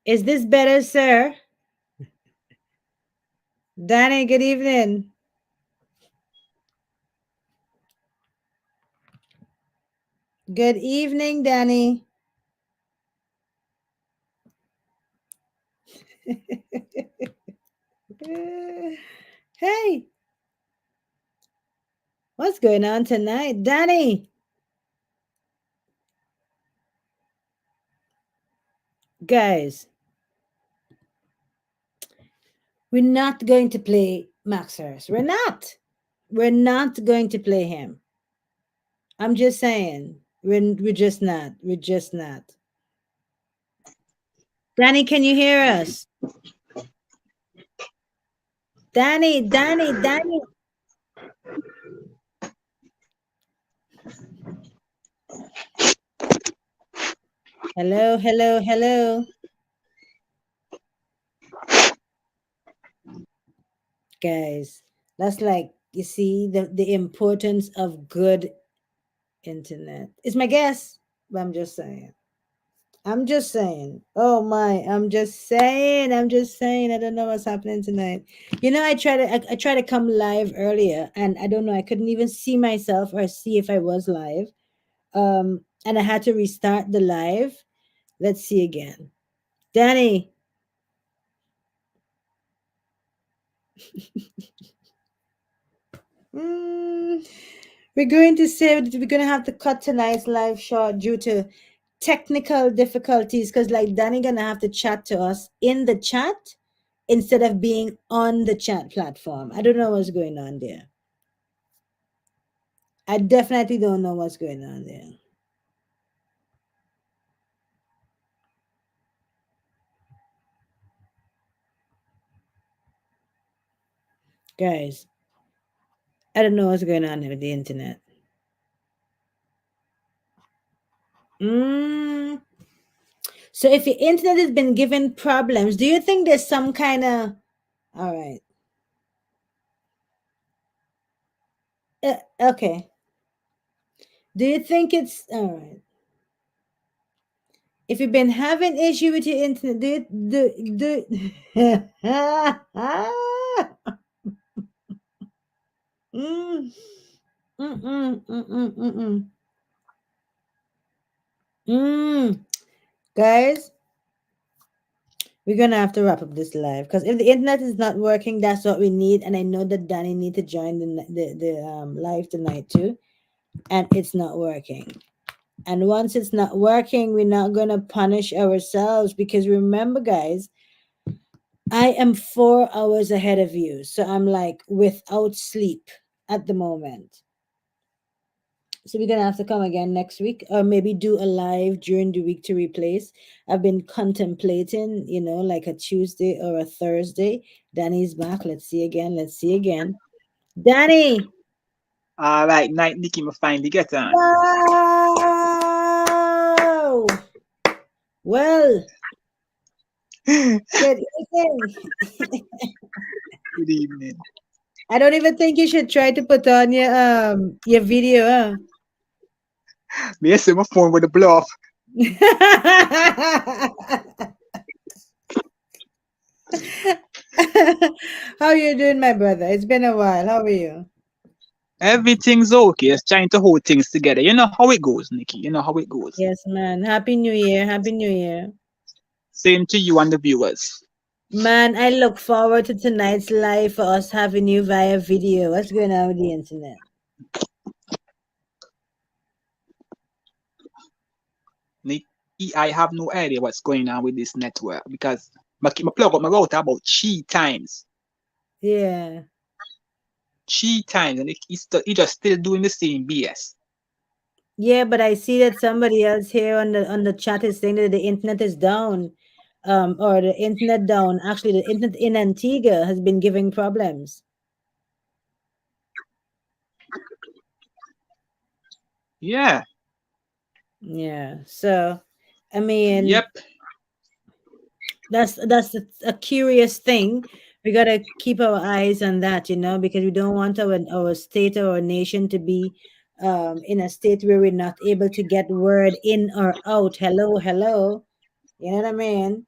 Is this better, sir? Danny, good evening. Good evening, Danny. Hey, what's going on tonight? Danny. Guys, we're not going to play Max Harris. We're not. We're not going to play him. I'm just saying. We're just not. We're just not. Danny, can you hear us? Danny. Hello. Guys, that's like, you see, the importance of good internet. It's my guess, but I'm just saying. I'm just saying. Oh my, I'm just saying. I'm just saying. I don't know what's happening tonight. You know, I try to come live earlier, and I don't know. I couldn't even see myself or see if I was live. And I had to restart the live. Let's see again. Danny, mm, we're going to say that we're going to have to cut tonight's live short due to technical difficulties. Because like Danny gonna have to chat to us in the chat instead of being on the chat platform. I don't know what's going on there. I definitely don't know what's going on there. Guys, I don't know what's going on with the internet. Mm. So if your internet has been given problems, do you think there's some kind of all right? Okay. Do you think it's all right? If you've been having issue with your internet, Mm, mm-mm, mm-mm, mm-mm. Mm. Guys, we're gonna have to wrap up this live because if the internet is not working, that's what we need. And I know that Danny need to join the live tonight too, and it's not working. And once it's not working, we're not gonna punish ourselves because remember, guys, I am 4 hours ahead of you, so I'm like without sleep at the moment. So we're gonna have to come again next week, or maybe do a live during the week to replace. I've been contemplating, like a Tuesday or a Thursday. Danny's back. Let's see again. Let's see again. Danny. All right, night, Nikki, me finally get on. Wow. Well, Good good evening. evening. I don't even think you should try to put on your video, huh? Me I say my phone with the blow off. How you doing, my brother? It's been a while. How are you? Everything's okay. It's trying to hold things together. You know how it goes, Nikki. You know how it goes. Yes, man. Happy New Year. Happy New Year. Same to you and the viewers. Man, I look forward to tonight's live for us having you via video. What's going on with the internet? Nikki, I have no idea what's going on with this network because I plug up my router about 3 times. Yeah. 3 times, and it just still doing the same BS. Yeah, but I see that somebody else here on the chat is saying that the internet is down. Or the internet down. Actually, the internet in Antigua has been giving problems. Yeah. Yeah. So, I mean, Yep. that's a curious thing. We gotta keep our eyes on that, because we don't want our state or our nation to be in a state where we're not able to get word in or out. Hello, hello. You know what I mean?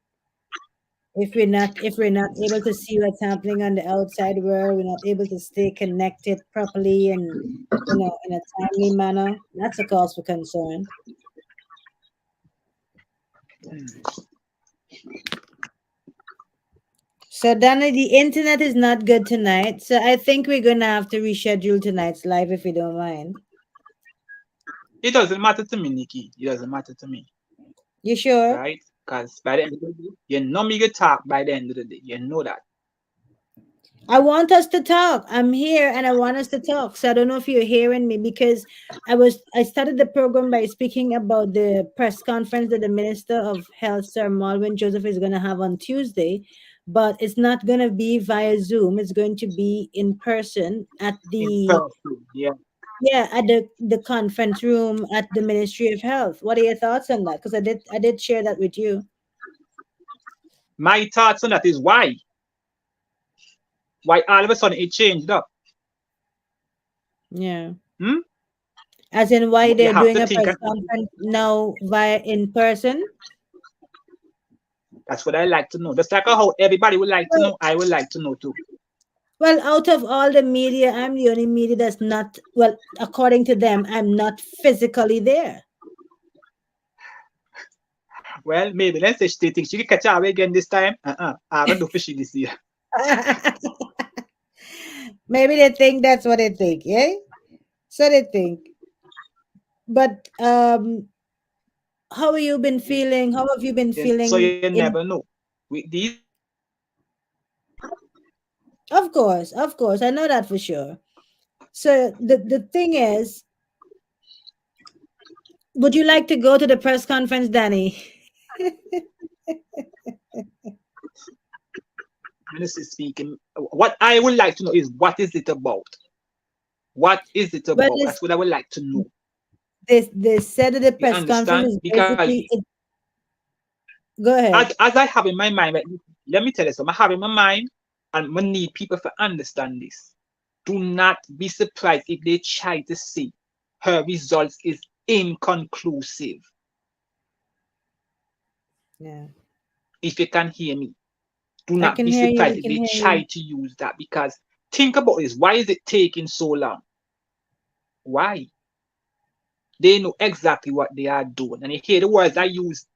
If we're not able to see what's happening on the outside world, we're not able to stay connected properly and in a timely manner. That's a cause for concern. So Donna, the internet is not good tonight. So I think we're gonna have to reschedule tonight's live if you don't mind. It doesn't matter to me, Nikki. It doesn't matter to me. You sure? Right? Because by the end of the day, you know me get talk by the end of the day. You know that. I want us to talk. I'm here and I want us to talk. So I don't know if you're hearing me because I started the program by speaking about the press conference that the Minister of Health, Sir Malvin Joseph, is gonna have on Tuesday, but it's not gonna be via Zoom. It's going to be in person at In the person. Yeah. at the conference room at the Ministry of Health. What are your thoughts on that? Because I did share that with you. My thoughts on that is why. Why all of a sudden it changed up. Yeah. Hmm? As in why You they're have doing to a think press and conference now via in person? That's what I like to know. Just like how everybody would like to know, I would like to know too. Well, out of all the media, I'm the only media that's not, well, according to them, I'm not physically there. Well, maybe let's say she thinks she can catch her again this time. I don't do fishy this year. Maybe they think that's what they think, yeah? So they think. But how have you been feeling? How have you been So feeling you in never know. With these, Of course, of course. I know that for sure. So the thing is, would you like to go to the press conference, Danny? honestly speaking, what I would like to know is what is it about? What is it Well, about? That's what I would like to know. they said that the You press conference understand? is Because go ahead. as I have in my mind, let me tell you something. I have in my mind, and we need people to understand this. Do not be surprised if they try to say her results is inconclusive. Yeah, If you can hear me, do I not can be hear you. surprised We if can they hear try you. to use that, because think about this. Why is it taking so long? Why? They know exactly what they are doing. And you hear the words I use,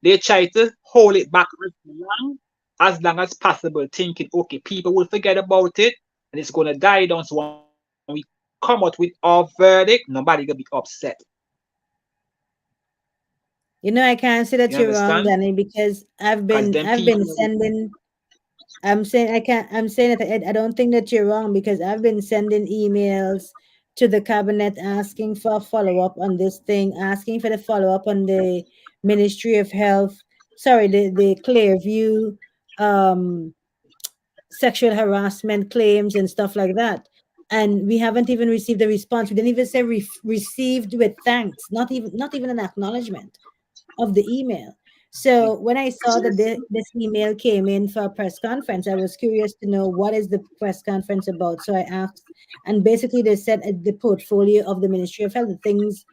they try to hold it back as long as possible, thinking, okay, people will forget about it and it's going to die down. So when we come out with our verdict, nobody going to be upset. You know, I can't say that You you're wrong, understand? Danny, because Because then I've been people, sending. I'm saying I can't. I'm saying that I don't think that you're wrong because I've been sending emails to the cabinet asking for a follow up on this thing, asking for the follow up on the Ministry of Health. Sorry, the Clearview sexual harassment claims and stuff like that. And we haven't even received a response. We didn't even say received with thanks. Not even an acknowledgement of the email. So when I saw that this email came in for a press conference, I was curious to know what is the press conference about. So I asked, and basically they said the portfolio of the Ministry of Health, the things,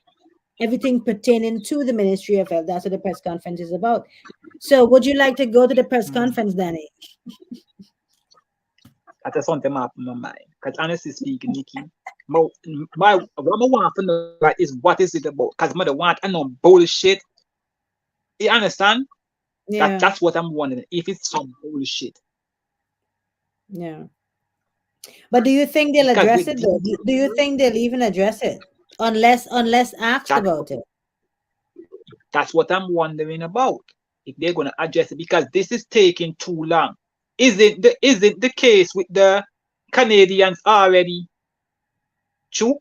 everything pertaining to the Ministry of Health. That's what the press conference is about. So would you like to go to the press conference, Danny? that's just something up in my mind. Because honestly speaking, Nikki, what I want to know right is what is it about? Because mother want I know bullshit. You understand? Yeah, That's what I'm wondering. If it's some bullshit. yeah. But do you think they'll Because address with it though? Do you think they'll even address it unless asked that, about it? that's what I'm wondering about. If they're gonna address it, because this is taking too long. Is it the case with the Canadians already? True.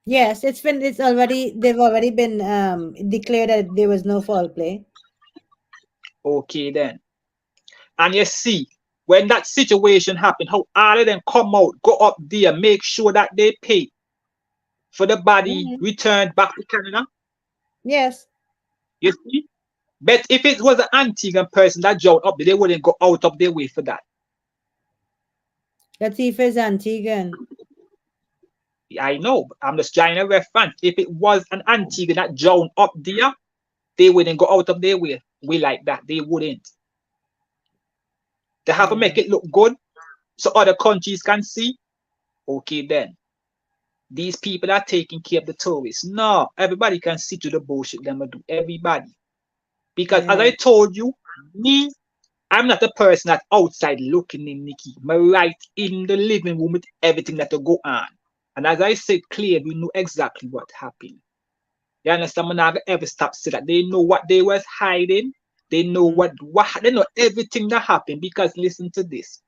Yes, they've already been declared that there was no foul play. Okay then. And you see, when that situation happened, how all of them come out, go up there, make sure that they pay for the body Mhm. returned back to Canada. Yes, You see? But if it was an Antiguan person that drowned up there, they wouldn't go out of their way for that. Latifah is Antiguan. I know, but I'm just trying to reference. If it was an Antiguan that drowned up there, they wouldn't go out of their way like that. They wouldn't. They have to Yeah, make it look good so other countries can see. Okay, then. These people are taking care of the tourists. No, everybody can see to the bullshit them do. Everybody. Because as yeah, I told you, me, I'm not a person that outside looking in, Nikki. I'm right in the living room with everything that will go on. And as I said clear, we know exactly what happened. You understand? I'm not ever stop say that. They know what they was hiding. They know mm, what they know everything that happened. Because listen to this.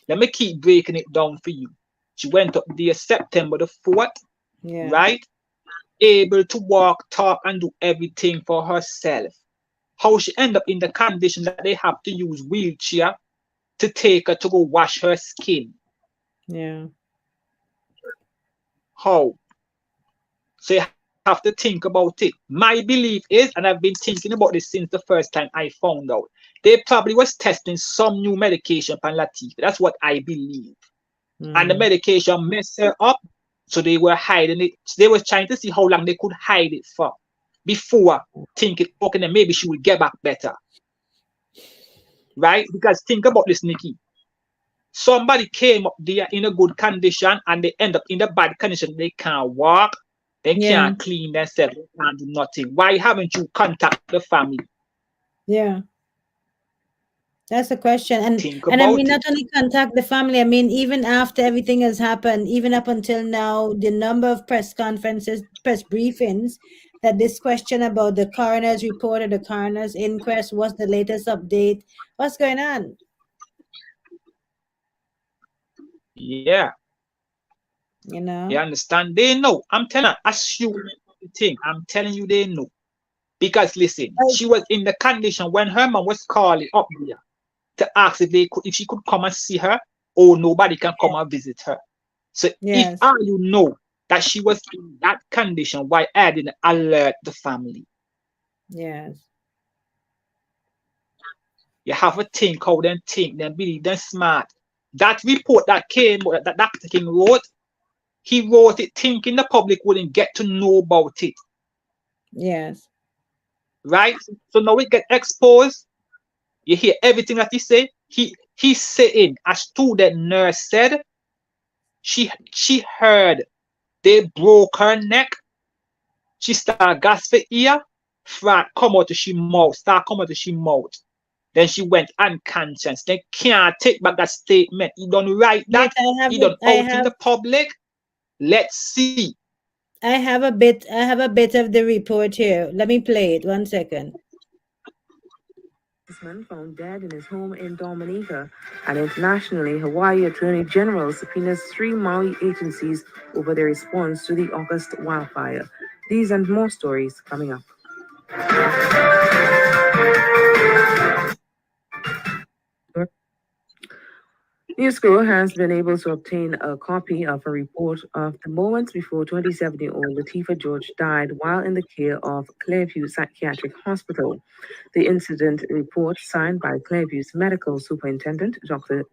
Let me keep breaking it down for you. She went up there September the 4th, yeah, right? Able to walk, talk, and do everything for herself. How she end up in the condition that they have to use wheelchair to take her to go wash her skin. yeah, How? So you have to think about it. My belief is, and I've been thinking about this since the first time I found out, they probably was testing some new medication on Latif. That's what I believe. And the mm, medication messed her up, so they were hiding it. So they were trying to see how long they could hide it for. before thinking, okay, then maybe she will get back better. Right? Because think about this, Nikki. Somebody came up there in a good condition and they end up in a bad condition. They can't walk, they Yeah. can't clean themselves, they can't do nothing. Why haven't you contacted the family? Yeah. That's the question. Think And I about mean, it. not only contact the family, I mean, even after everything has happened, even up until now, the number of press conferences, press briefings, that this question about the coroner's report or the coroner's inquest, what's the latest update? What's going on? Yeah, You you know? understand? They know. I'm telling you, assume thing. I'm telling you, they know. Because listen, Like, she was in the condition when her mom was calling up there to ask if she could come and see her, or nobody can come and visit her. So if yes. you know that she was in that condition, why I didn't alert the family? Yes. You have to think how them think, then believe them smart. That report that came that Dr. King wrote, he wrote it thinking the public wouldn't get to know about it. Yes. Right? So now it get exposed. You hear everything that he say. He's saying, a student nurse said, she heard they broke her neck. She start gasp for ear, frat come out of she mouth, start come out of she mouth. Then she went unconscious. They can't take back that statement. He don't write Wait, that. He don't out in the public. Let's see. I have a bit of the report here. Let me play it. 1 second. Man found dead in his home in Dominica, and internationally, Hawaii Attorney General subpoenas 3 Maui agencies over their response to the August wildfire. These and more stories coming up. Newsco has been able to obtain a copy of a report of the moments before 27-year-old Latifah George died while in the care of Clearview Psychiatric Hospital. The incident report, signed by Clearview's medical superintendent, Dr.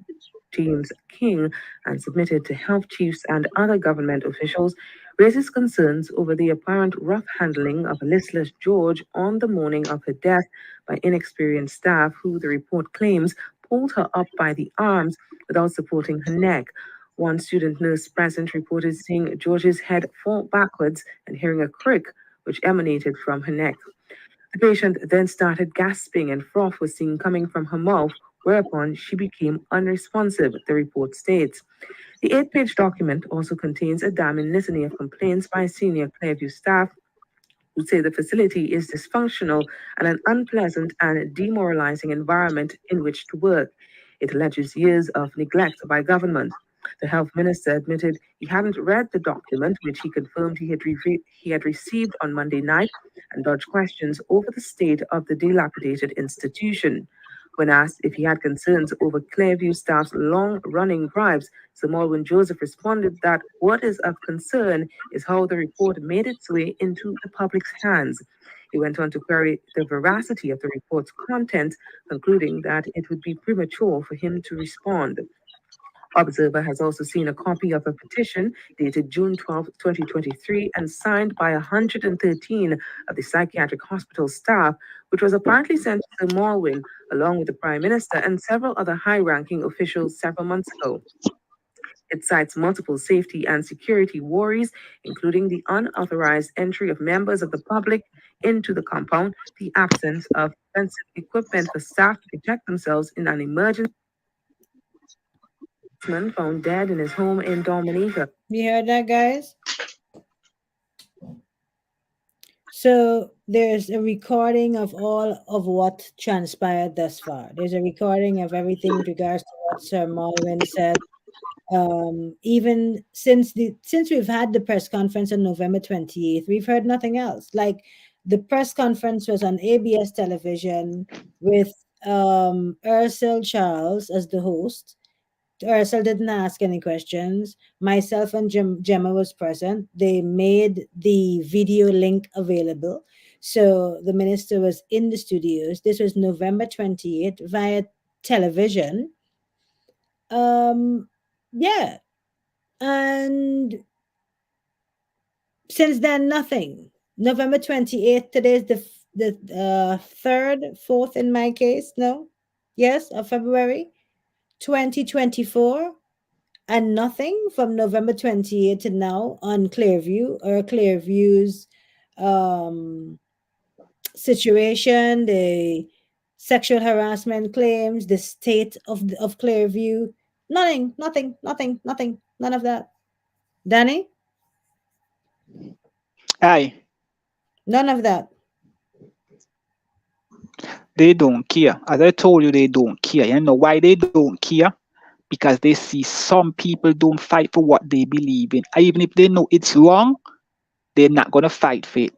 James King, and submitted to health chiefs and other government officials, raises concerns over the apparent rough handling of listless George on the morning of her death by inexperienced staff who, the report claims, pulled her up by the arms without supporting her neck. One student nurse present reported seeing George's head fall backwards and hearing a crick which emanated from her neck. The patient then started gasping and froth was seen coming from her mouth, whereupon she became unresponsive, the report states. The 8-page document also contains a damning litany of complaints by senior Clearview staff who say the facility is dysfunctional and an unpleasant and demoralizing environment in which to work. It alleges years of neglect by government. The health minister admitted he hadn't read the document, which he confirmed he had received on Monday night, and dodged questions over the state of the dilapidated institution. When asked if he had concerns over Clearview staff's long-running bribes, Sir Malwyn Joseph responded that what is of concern is how the report made its way into the public's hands. He went on to query the veracity of the report's content, concluding that it would be premature for him to respond. Observer has also seen a copy of a petition dated June 12, 2023, and signed by 113 of the psychiatric hospital staff, which was apparently sent to Sir Malwyn, along with the Prime Minister and several other high ranking officials several months ago. It cites multiple safety and security worries, including the unauthorized entry of members of the public into the compound, the absence of defensive equipment for staff to protect themselves in an emergency. Found dead in his home in Dominica. You heard that, guys? So there's a recording of all of what transpired thus far. There's a recording of everything with regards to what Sir Malwyn said. Even since we've had the press conference on November 28th, we've heard nothing else. Like, the press conference was on ABS television with Ursel Charles as the host. Ursel didn't ask any questions. Myself and Gemma was present. They made the video link available. So the minister was in the studios. This was November 28th via television. Yeah. And since then, nothing. November 28th. Today is the third, fourth in my case. No, yes, of February 2024, and nothing from November 28th to now on Clearview or Clearview's um, situation, the sexual harassment claims, the state of Clearview. Nothing, nothing, nothing, nothing, none of that. Danny, Aye, none of that. they don't care. As I told you, they don't care. You know why they don't care? Because they see some people don't fight for what they believe in. Even if they know it's wrong, they're not gonna fight for it.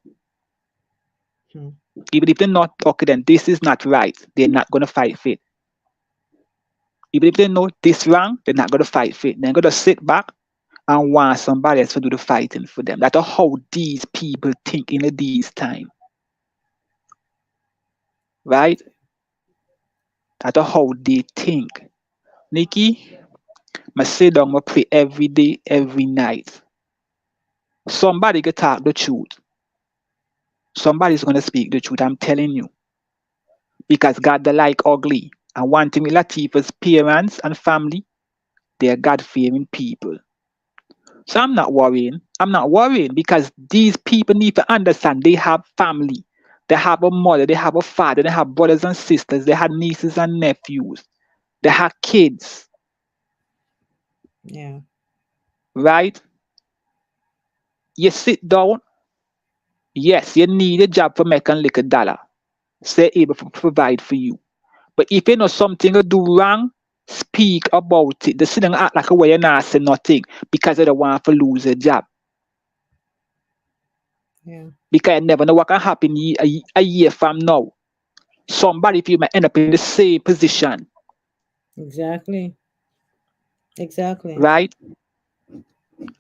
Hmm. Even if they're not okay, then this is not right. They're not gonna fight for it. Even if they know this wrong, they're not gonna fight for it. They're gonna sit back and want somebody else to do the fighting for them. That's how these people think in these time, right? That's how they think. Nikki, I sit down, I pray every day, every night. Somebody can talk the truth. Somebody's gonna speak the truth. I'm telling you, because God they like ugly. And one thing with Latifah's parents and family, they are God-fearing people. So I'm not worrying. I'm not worrying because these people need to understand they have family. They have a mother, they have a father, they have brothers and sisters, they have nieces and nephews, they have kids, Yeah. right? You sit down, yes, you need a job for making like a dollar. Say able to provide for you. But if you know something you do wrong, speak about it. The sit and act like a way you're not saying nothing because you don't want to lose a job. Yeah. Because you never know what can happen a year from now. Somebody if you might end up in the same position, Exactly. Exactly. right?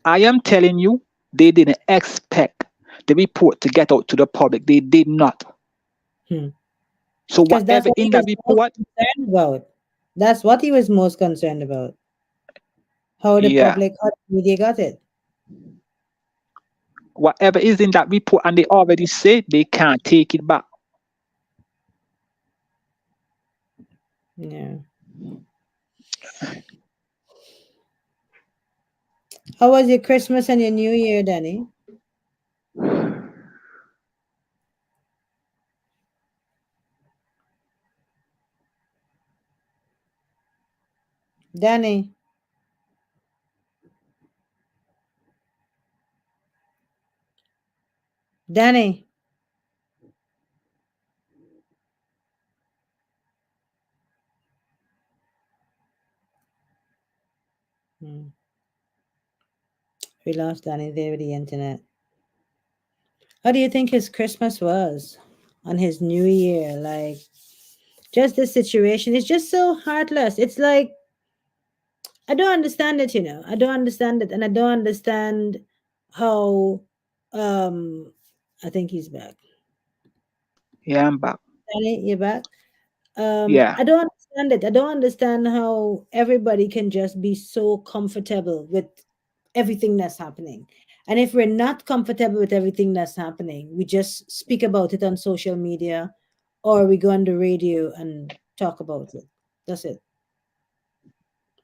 I am telling you, they didn't expect the report to get out to the public. They did not. Hmm. So Because that's whatever what he in that was most report, concerned about. That's what he was most concerned about. How the yeah, public, how the media got it. whatever is in that report, and they already said they can't take it back. Yeah. How was your Christmas and your New Year, Danny? Danny, Danny. Hmm. We lost Danny there with the internet. How do you think his Christmas was on his New Year? Like, just the situation. It's just so heartless. It's like, I don't understand it, I don't understand it. And I don't understand how, um, I think he's back. Yeah, I'm back. Danny, you back? Yeah, I don't understand it. I don't understand how everybody can just be so comfortable with everything that's happening. And if we're not comfortable with everything that's happening, we just speak about it on social media or we go on the radio and talk about it. That's it.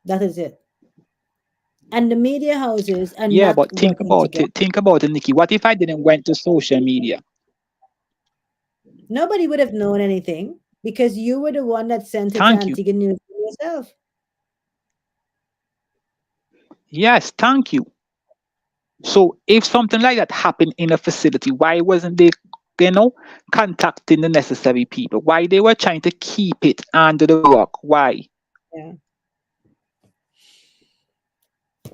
That is it. And the media houses are yeah, not but think working about together. it. Think about it, Nikki. What if I didn't went to social media? Nobody would have known anything because you were the one that sent it to Thank you. Antigua News yourself. Yes, thank you. So if something like that happened in a facility, why wasn't they, contacting the necessary people? Why they were trying to keep it under the rock? Why? Yeah.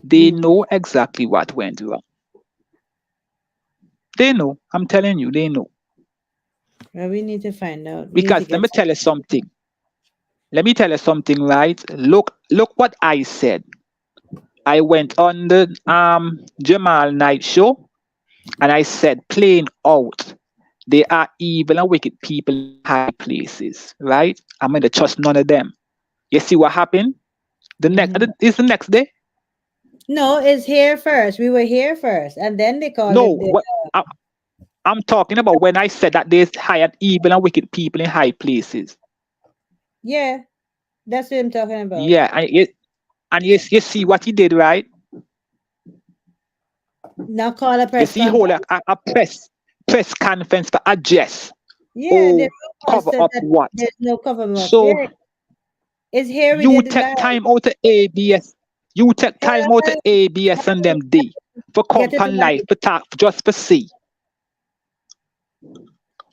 They Hmm. know exactly what went wrong. They know. I'm telling you, they know. Well, we need to find out. We need to Because let get me some. tell you something. Let me tell you something, right? Look what I said. I went on the Jamal Night show and I said plain out. They are evil and wicked people in high places, right? I'm gonna trust none of them. You see what happened? The next Mhm. is the next day. No, it's here first. We were here first, and then they called No, it the. what? I'm talking about when I said that there's high and evil and wicked people in high places. Yeah, that's what I'm talking about. Yeah, you see what he did, right? Now call a You press see, he hold conference. a press conference for address Yeah, the or rumor cover said up that what? there's no cover up. So Yeah, it's here we you did the take live. time out to ABS. You take time out to ABS and them day for Get it company life right, for talk just for see.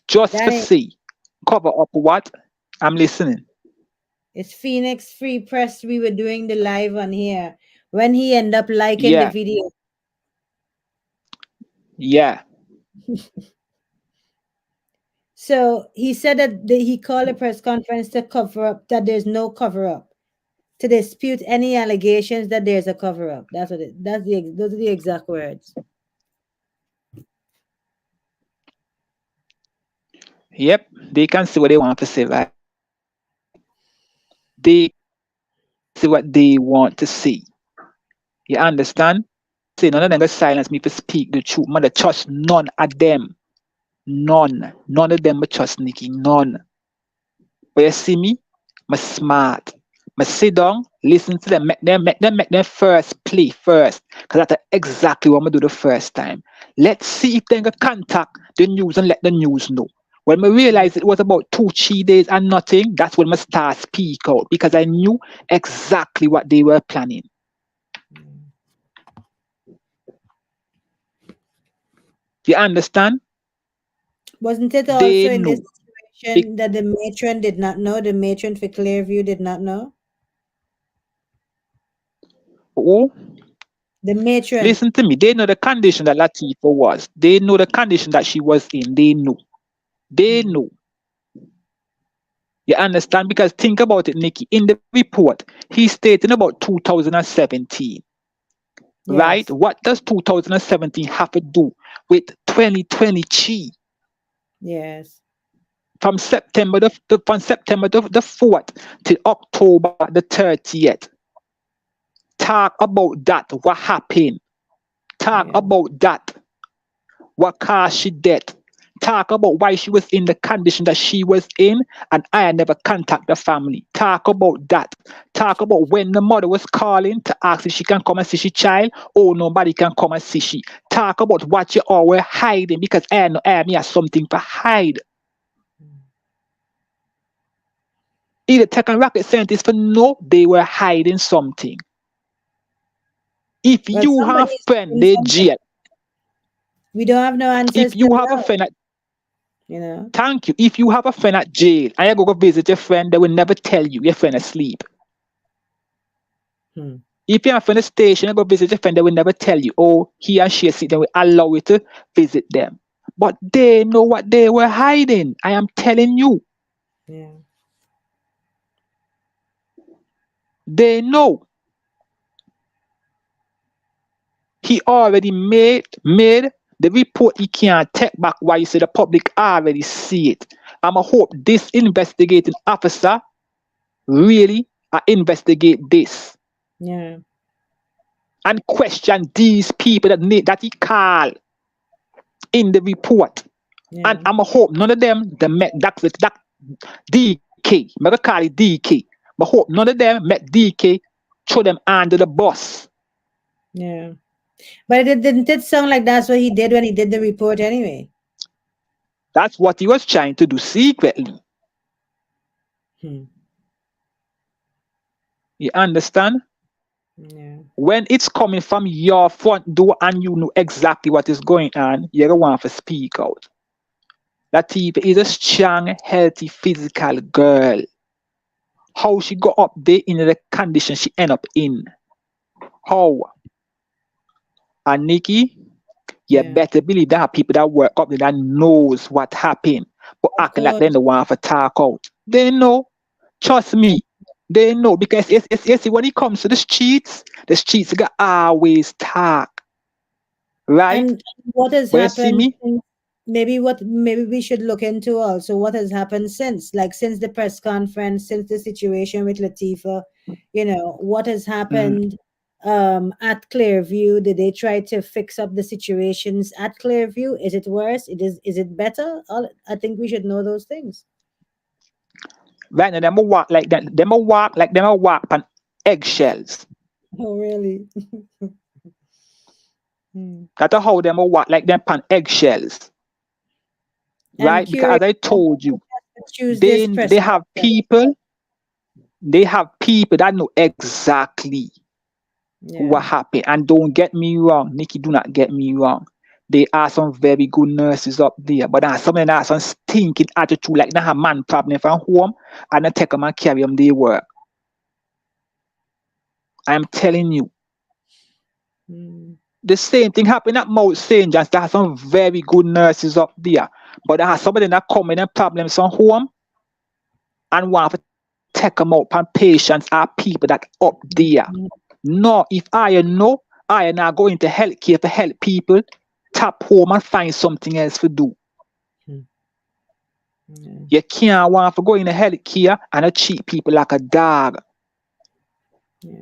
Just for Danny. see. Cover up what? I'm listening. It's Phoenix Free Press. We were doing the live on here when he ended up liking the Yeah, video. yeah. So he said that he called a press conference to cover up that there's no cover up, to dispute any allegations that there's a cover up. That's what it. Those are the exact words. Yep. They can say what they want to say, right? They say what they want to see. You understand? Say none of them gonna silence me to speak the truth. Mother trust none of them. None. None of them but trust Nikki. None. But you see me? I'm smart. I sit down, listen to them, make them first play first. Because that's exactly what I'm gonna do the first time. Let's see if they can contact the news and let the news know. When I realized it was about 2-3 days and nothing, that's when I start speak out because I knew exactly what they were planning. You understand? Wasn't it They also in this know. situation that the matron did not know? The matron for Clearview did not know. Oh, The matron. listen to me. They know the condition that Latifah was. They know the condition that she was in. They know. They know. You understand? Because think about it, Nikki. In the report, he stated about 2017. Right? Yes. What does 2017 have to do with 2023? Yes. From September the 4th to October the 30th. Talk about that. What happened? Talk Yeah. about that. What caused she death? Talk about why she was in the condition that she was in, and I never contact the family. Talk about that. Talk about when the mother was calling to ask if she can come and see she child. Oh, nobody can come and see she. Talk about what you all were hiding because I know I me has something to hide. Either tech and rocket scientists for no, they were hiding something. If Well, you have somebody's friend, doing they something. jail. We don't have no answers If to you have a that. friend at You know. Thank you. If you have a friend at jail and you go visit your friend, they will never tell you your friend asleep. Hmm. If you have a friend at the station and go visit your friend, they will never tell you, oh, he and she asleep. They will allow you to visit them. But they know what they were hiding. I am telling you. Yeah. They know. He already made the report. He can't take back why you say the public already see it. I'm a hope this investigating officer really investigate this Yeah. and question these people that he called in the report. Yeah. And I'm a hope none of them met that DK. I'm gonna call it DK. But hope none of them met DK, throw them under the bus. Yeah. But it didn't sound like that's what he did when he did the report anyway. That's what he was trying to do secretly. Hmm. You understand? Yeah. When it's coming from your front door and you know exactly what is going on, you're the one to speak out. Latifah is a strong, healthy, physical girl. How she got up there in the condition she end up in? How? And Nikki, you Yeah. better believe there are people that work up there that knows what happened, but Of acting like course. they don't want to talk out. They know. Trust me. They know because it's when it comes to the streets got always talk. Right? And what has But you see happened me? since, maybe we should look into also what has happened since the press conference, since the situation with Latifah, what has Mm, happened at Clearview? Did they try to fix up the situations at Clearview? Is it worse? Is it better? I think we should know those things. Right now, them a walk like that. Them a walk like them a walk on eggshells. Oh, really? Hmm. That's how them a walk like them on eggshells. I'm Right? Because curious. as I told you, Choose this they person. have people. They have people that know exactly what Yeah. happened. And don't get me wrong, Nikki, do not get me wrong. There are some very good nurses up there, but there are some that have some stinking attitude, like they have man problem from home, and they take them and carry them their work. I'm telling you. Hmm. The same thing happened at Mount St. John's. There are some very good nurses up there, but there are some of them that come in and problems from home and want to take them out. And patients are people that up there. No, if I know, I am not going to healthcare to help people. Tap home and find something else to do. Yeah. You can't want to go in the healthcare and treat people like a dog. Yeah.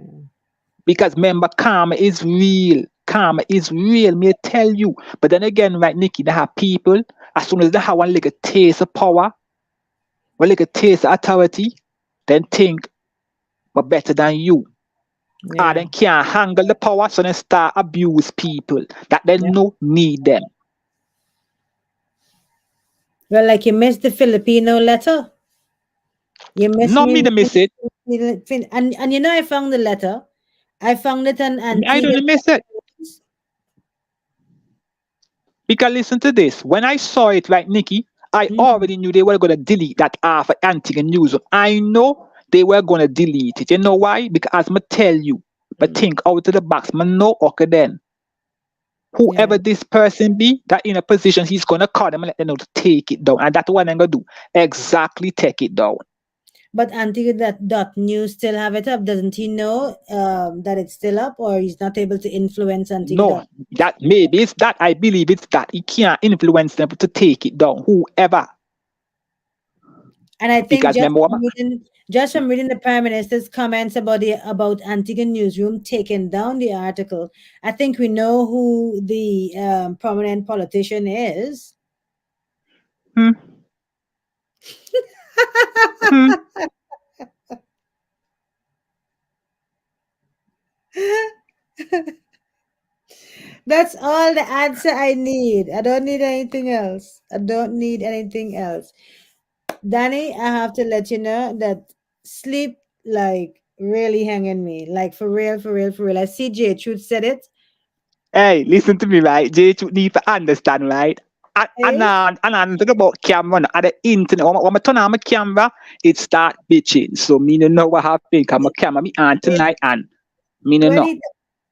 Because remember, karma is real. Karma is real, may I tell you. But then again, right, Nikki, they have people, as soon as they have one little taste of power, one little taste of authority, then think we're better than you. Yeah. Or then can't handle the power, so then start abuse people that they Yeah. know need them. Well, like you missed the Filipino letter. You missed No, me me. to miss it. And you know, I found the letter. I found it on I Antigua. don't miss it. Because listen to this. When I saw it, right, Nikki, I already knew they were going to delete that half of Antigua News. I know they were going to delete it. You know why? Because as I tell you, but think out of the box. I know, okay, then. Whoever this person be, that in a position, he's going to call them and let them know to take it down. And that's what I'm going to do. Exactly take it down. But Antigua that dot news still have it up. Doesn't he know that it's still up, or he's not able to influence Antigua? No, that maybe it's that. I believe it's that. He can't influence them to take it down. Whoever. And I think Because just from reading the Prime Minister's comments about Antigua Newsroom taking down the article, I think we know who the prominent politician is. That's all the answer I need. I don't need anything else. Danny, I have to let you know that sleep like really hanging me. Like for real, for real, for real. I see J Truth said it. Hey, listen to me, right? J, you need to understand, right? And I'm talking about camera at the internet. When I turn on my camera, it start bitching. So me no know what happened. Because my camera me on tonight and me no know.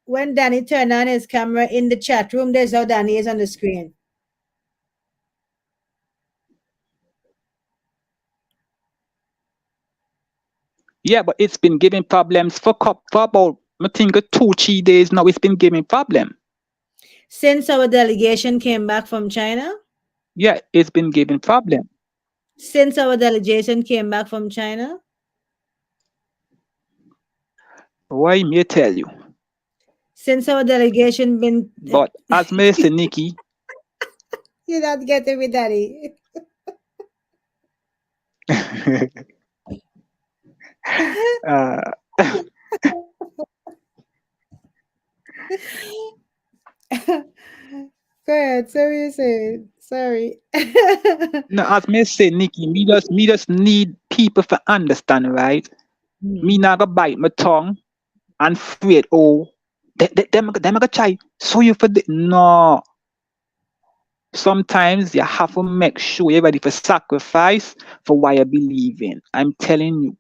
When Danny turned on his camera in the chat room, there's how Danny is on the screen. Yeah, but it's been giving problems for about, I think, 2-3 days now. It's been giving problem. Since our delegation came back from China? Yeah, it's been giving problem. Since our delegation came back from China? Why me tell you? Since our delegation been... But as me say, Nikki... You're not getting me, Daddy. Go ahead. Sorry, you say. Sorry. No, as me say, Nikki, me just need people to understand, right? Me not gonna bite my tongue and afraid, them gonna try so you for the no. Sometimes you have to make sure you're ready for sacrifice for what you believe in. I'm telling you.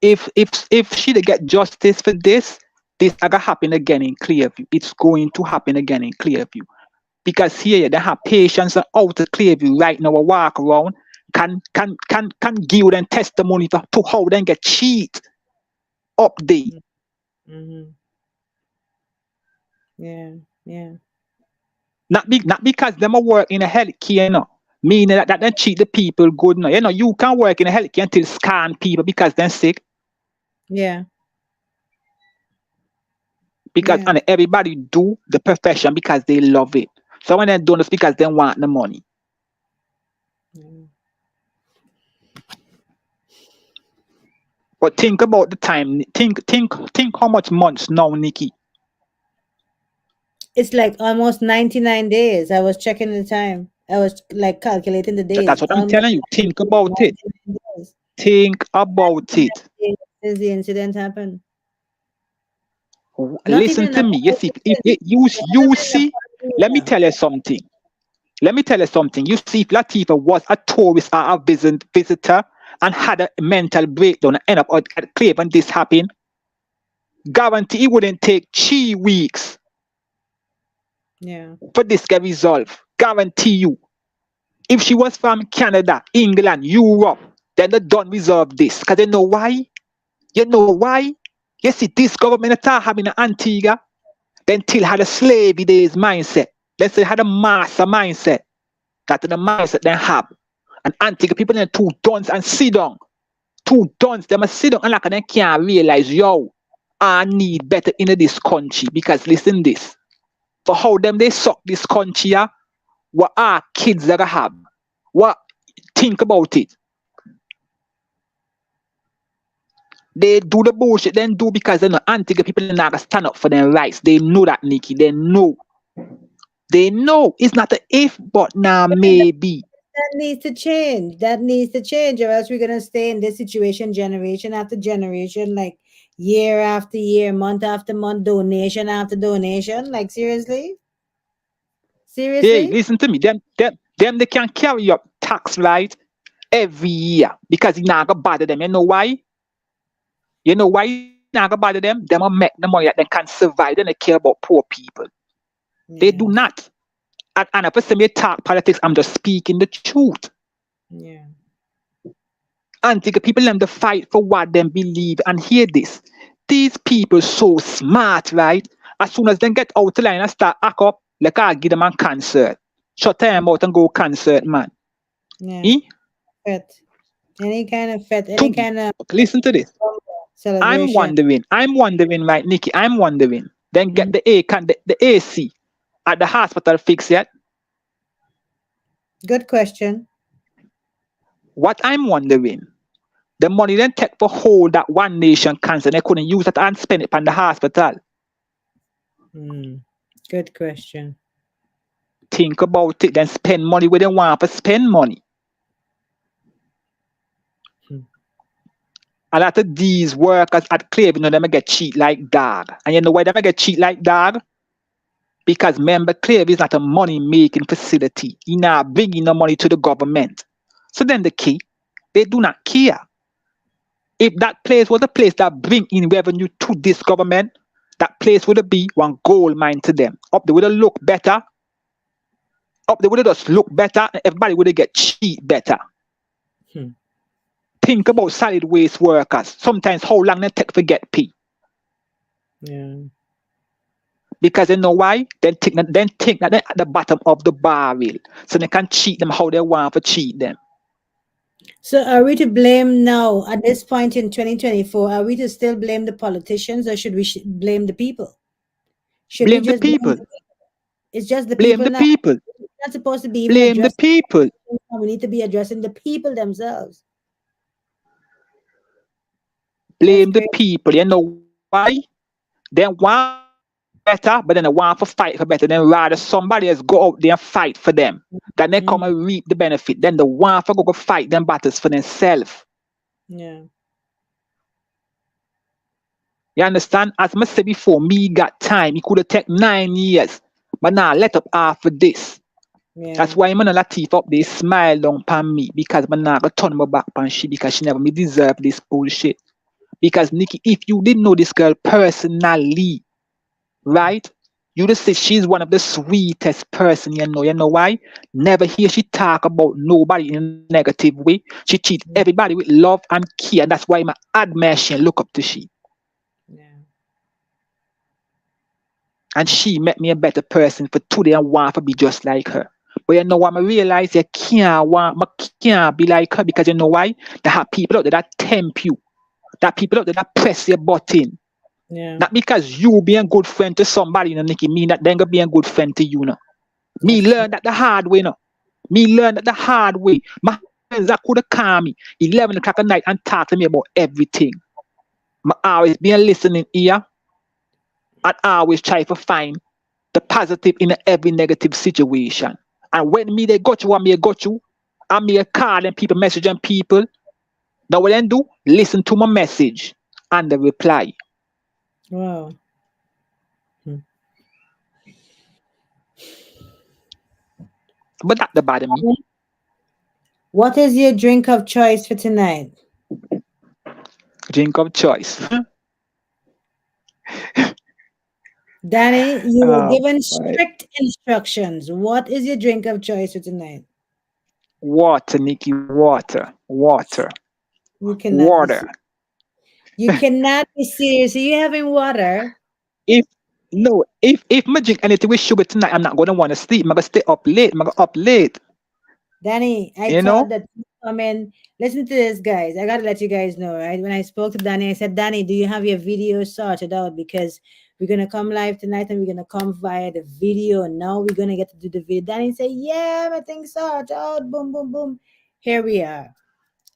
If she get justice for this gonna happen again in Clearview. It's going to happen again in Clearview. Because here they have patients out of Clearview right now walk around can give them testimony to how they get cheat up there. Yeah. Not because them work in a healthcare, no. Meaning that they cheat the people good. No. You can work in a healthcare until scan people because they're sick. Yeah. because Yeah. and everybody do the profession because they love it. So when they don't, it's because they want the money. Mm. But think about the time. Think how much months now, Nikki. It's like almost 99 days. I was checking the time. I was like calculating the That's days. what I'm Almost telling you. Think about it. 99 days. Think about 99 it. days since the incident happened. Not Listen even to a me. You see, if politician. you It hasn't been a see, let me politician. tell you something. Let me tell you something. You see, if Latifah was a tourist or a visitor and had a mental breakdown and end up at Clave and this happened, guarantee it wouldn't take 3 weeks Yeah. for this get resolved. Guarantee you. If she was from Canada, England, Europe, then they don't resolve this. Because you know why? You know why? You see, this government that having an Antigua, then still had a slavery days mindset. Let's say had a master mindset. That's the mindset they have. And Antigua people in two dons and sit down. Two dons, they must sit down and like they can't realize, yo, I need better in this country. Because listen this. For how them they suck this country, what our kids that have. What think about it. They do the bullshit, then do because they know Antigua people are not gonna stand up for their rights. They know that, Nikki. They know. They know. It's not a if, but now But then maybe. that needs to change. That needs to change, or else we're gonna stay in this situation generation after generation, like year after year, month after month, donation after donation. Like seriously? Hey, Seriously? listen to me. Them they can carry up tax right every year because it's not gonna bother them. You know why? You know why it's not gonna bother them? Them will make the money that they can survive. They don't care about poor people. They do Yeah. not. And if I say me talk politics, I'm just speaking the truth. Yeah. Antigua people them to fight for what them believe. And hear this. These people so smart, right? As soon as they get out the line and start act up, like I give them a concert. Shut them out and go concert, man. Yeah. Eh? Fet. Any kind of fet, any To, kind of listen to this. celebration. I'm wondering, right, Nikki, I'm wondering. Then Mhm. get the AC at the hospital fixed yet? Good question. What I'm wondering, the money then take for hold that one nation cancer, they couldn't use it and spend it on the hospital. Good question. Think about it, then spend money where they want to spend money. Hmm. A lot of these workers at Clave, you know, them get cheat like dog. And you know why they get cheat like dog? Because remember, Clave is not a money-making facility. He not bringing no money to the government. So then the key, they do not care. If that place was a place that bring in revenue to this government, that place would be one gold mine to them. Up there would have look better. Up there would have just look better, and everybody would have get cheap better. Hmm. Think about solid waste workers. Sometimes how long they take to get pay. Yeah. Because you know why? Then think that they're at the bottom of the barrel. So they can cheat them how they want to cheat them. So are we to blame now at this point in 2024? Are we to still blame the politicians, or should we blame the people? Should we Blame the just blame people. the people? It's just the Blame people the now. people. It's not supposed to be even Blame the addressed. people. We need to be addressing the people themselves. That's Blame the great. people. You know why? They want better, but then they want to fight for better. Then rather somebody else go out there and fight for them. Then they come Mhm. and reap the benefit. Then they want to go fight them battles for themselves. Yeah. You understand? As I said before, me got time. It could have taken 9 years. But now let up after this. Yeah. That's why man Latif up they smile down upon me because man not gonna turn my back on she because she never me deserve this bullshit. Because Nikki, if you didn't know this girl personally, right? You just say she's one of the sweetest person you know. You know why? Never hear she talk about nobody in a negative way. She treat everybody with love and care. And that's why I admire she and look up to she. Yeah. And she make me a better person for today and want to be just like her. But you know what? I realize you can't be like her because you know why? There are people out there that tempt you. There are people out there that press your button. Yeah. Not because you being a good friend to somebody, Nikki, mean that they're gonna be a good friend to you, no. Me That's true. learn that the hard way, no. Me learn that the hard way. My friends that could have called me 11 o'clock at night and talk to me about everything. I always been listening ear and always try to find the positive in every negative situation. And when me they got you and me got you, and me a call and people messaging people, now what they do? Listen to my message and the reply. Wow. Hmm. But that the bother me. What is your drink of choice for tonight? Drink of choice. Danny, you were Oh, given boy. strict instructions. What is your drink of choice for tonight? Water, Nikki, water, water, You cannot be water. serious. You cannot be serious. Are you having water? If no, if I drink anything with sugar tonight, I'm not gonna want to sleep. I'm gonna stay up late. I'm gonna up late. Danny, I You thought know? that you come in. Listen to this, guys. I gotta let you guys know, right? When I spoke to Danny, I said, Danny, do you have your video sorted out? Because we're gonna come live tonight and we're gonna come via the video, and now we're gonna get to do the video. Danny said, yeah, my thing's sorted out. Boom, boom, boom. Here we are.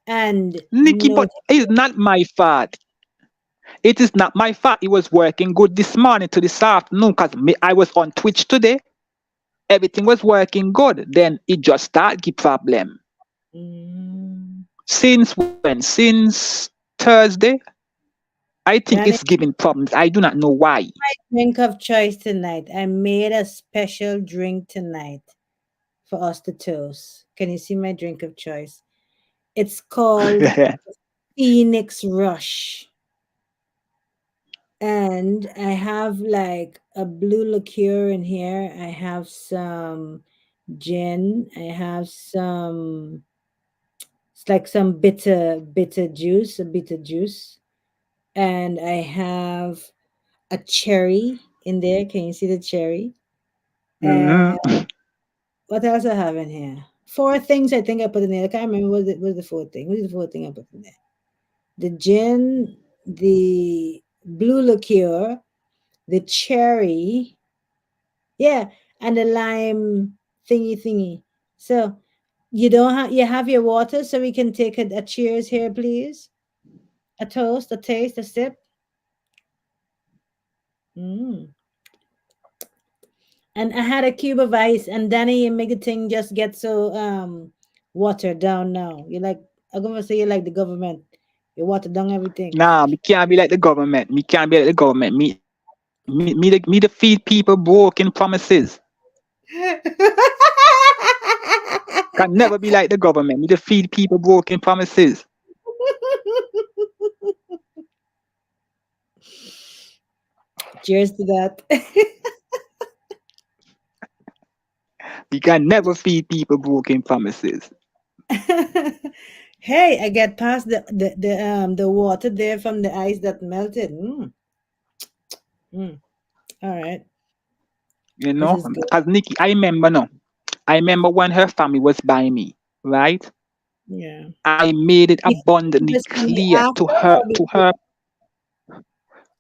And Nikki, no, but it's not my fault. It is not my fault. It was working good this morning to this afternoon because I was on Twitch today. Everything was working good. Then it just started give problem. mm, Since when? Since Thursday. I think Danny, it's giving problems. I do not know why. drink of choice tonight. I made a special drink tonight for us to toast. Can you see my drink of choice? It's called Phoenix Rush. And I have like a blue liqueur in here. I have some gin. I have some, it's like some bitter juice, a bitter juice. And I have a cherry in there. Can you see the cherry? And Mhm. what else I have in here? Four things I think I put in there. I can't remember what the fourth thing. What is the fourth thing I put in there? The gin, the blue liqueur, the cherry, yeah, and the lime thingy. So you have your water, so we can take a cheers here, please. A toast, a taste, a sip. Mm. And I had a cube of ice, and Danny, you make the thing just get so watered down now. You like I'm gonna say you like the government. You water down everything. Nah, me can't be like the government. Me can't be like the government. Me to feed people broken promises. Can never be like the government. Me to feed people broken promises. Cheers to that. We can never feed people broken promises. Hey, I get past the water there from the ice that melted. Mm. All right, You this know, is good. as Nikki, I remember no. I remember when her family was by me, right? Yeah. I made it abundantly This family clear after or to before? her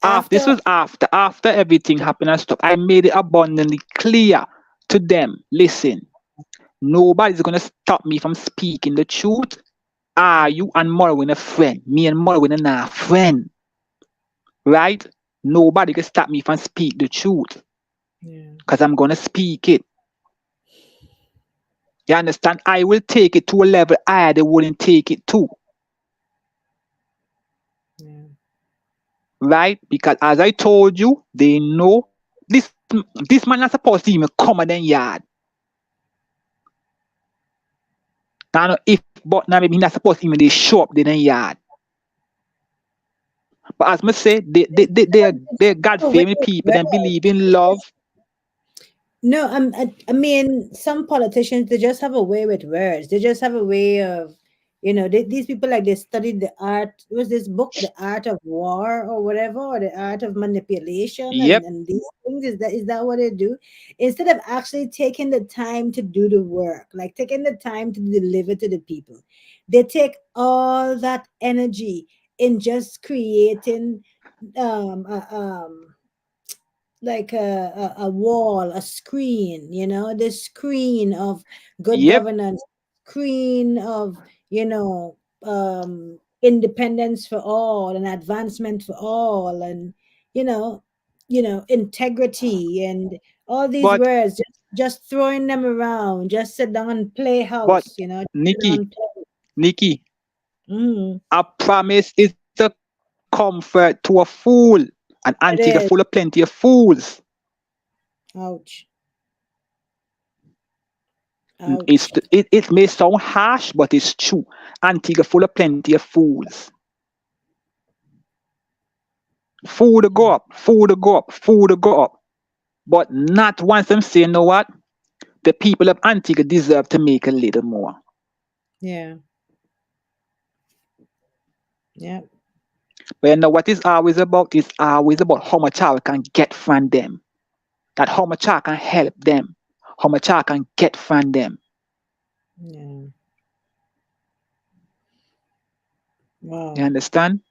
after this After. was after everything happened and stuff. I made it abundantly clear to them. Listen, nobody's gonna stop me from speaking the truth. Are you and Morwin a friend? Me and Morwin are not friend, right? Nobody can stop me from speak the truth Yeah. because I'm gonna speak it. You understand? I will take it to a level I they wouldn't take it to, Yeah. right? Because as I told you, they know this man not supposed to even come in the yard. Now if but now maybe he not supposed to even they show up in the yard. But as I say, they're God Oh, wait, fearing people wait. and believe in love. No, I mean, some politicians they just have a way with words. They just have a way of, these people like they studied the art. Was this book, The Art of War or whatever, or the art of manipulation, Yep. and these things? Is that what they do? Instead of actually taking the time to do the work, like taking the time to deliver to the people, they take all that energy in just creating um uh, um like a wall, a screen, the screen of good Yep. governance, screen of, independence for all and advancement for all, and you know, integrity and all these But words, just throwing them around, just sit down and play but house, just sit down Nikki, and play. Nikki, Mm, a promise is a comfort to a fool. And Antigua full it of is. plenty of fools. Ouch. It's, Ouch. it may sound harsh, but it's true. Antigua full of plenty of fools. Fool to go Mm, up, fool to go up, fool to go up. But not once them say, you know what? The people of Antigua deserve to make a little more. yeah. Yeah. But you know what it's always about? It's always about how much I can get from them. That how much I can help them. How much I can get from them. Yeah. You Wow. understand?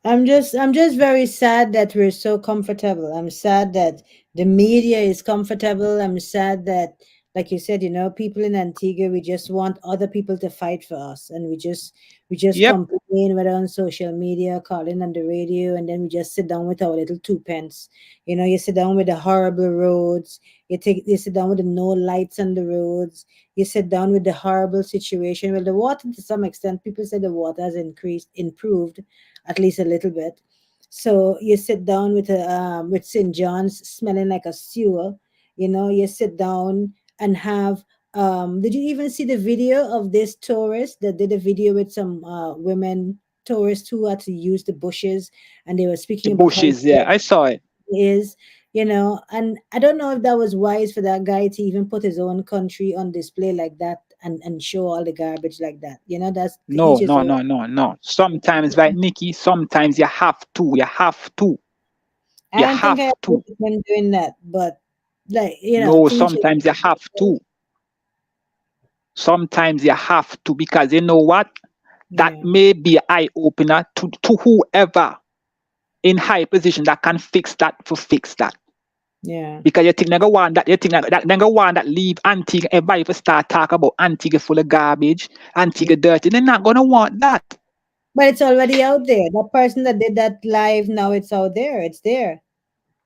I'm just very sad that we're so comfortable. I'm sad that the media is comfortable. I'm sad that, like you said, people in Antigua, we just want other people to fight for us, and we just Yep. complain, whether on social media, calling on the radio, and then we just sit down with our little two pence. You sit down with the horrible roads. You sit down with the no lights on the roads. You sit down with the horrible situation. Well, the water, to some extent, people say the water has improved at least a little bit. So you sit down with St. John's smelling like a sewer. You sit down and have. Did you even see the video of this tourist that did a video with some women tourists who had to use the bushes, and they were The speaking about how bushes, yeah. I saw it. is, and I don't know if that was wise for that guy to even put his own country on display like that, and show all the garbage like that. That's to each No, his no, own. no, no, no. Sometimes, right, Nikki, sometimes you have to. You have to. I You don't think I have agree to. with him doing that, but like, No, to each his sometimes you have to. Sometimes you have to because you know what? That yeah, may be an eye opener to whoever in high position that can fix that to fix that. yeah. Because you think nigga want that, you think that nigga want that leave Antigua, everybody if start talk about Antigua full of garbage, Yeah. Antigua dirty, they're not gonna want that. But it's already out there. That person that did that live, now it's out there. It's there.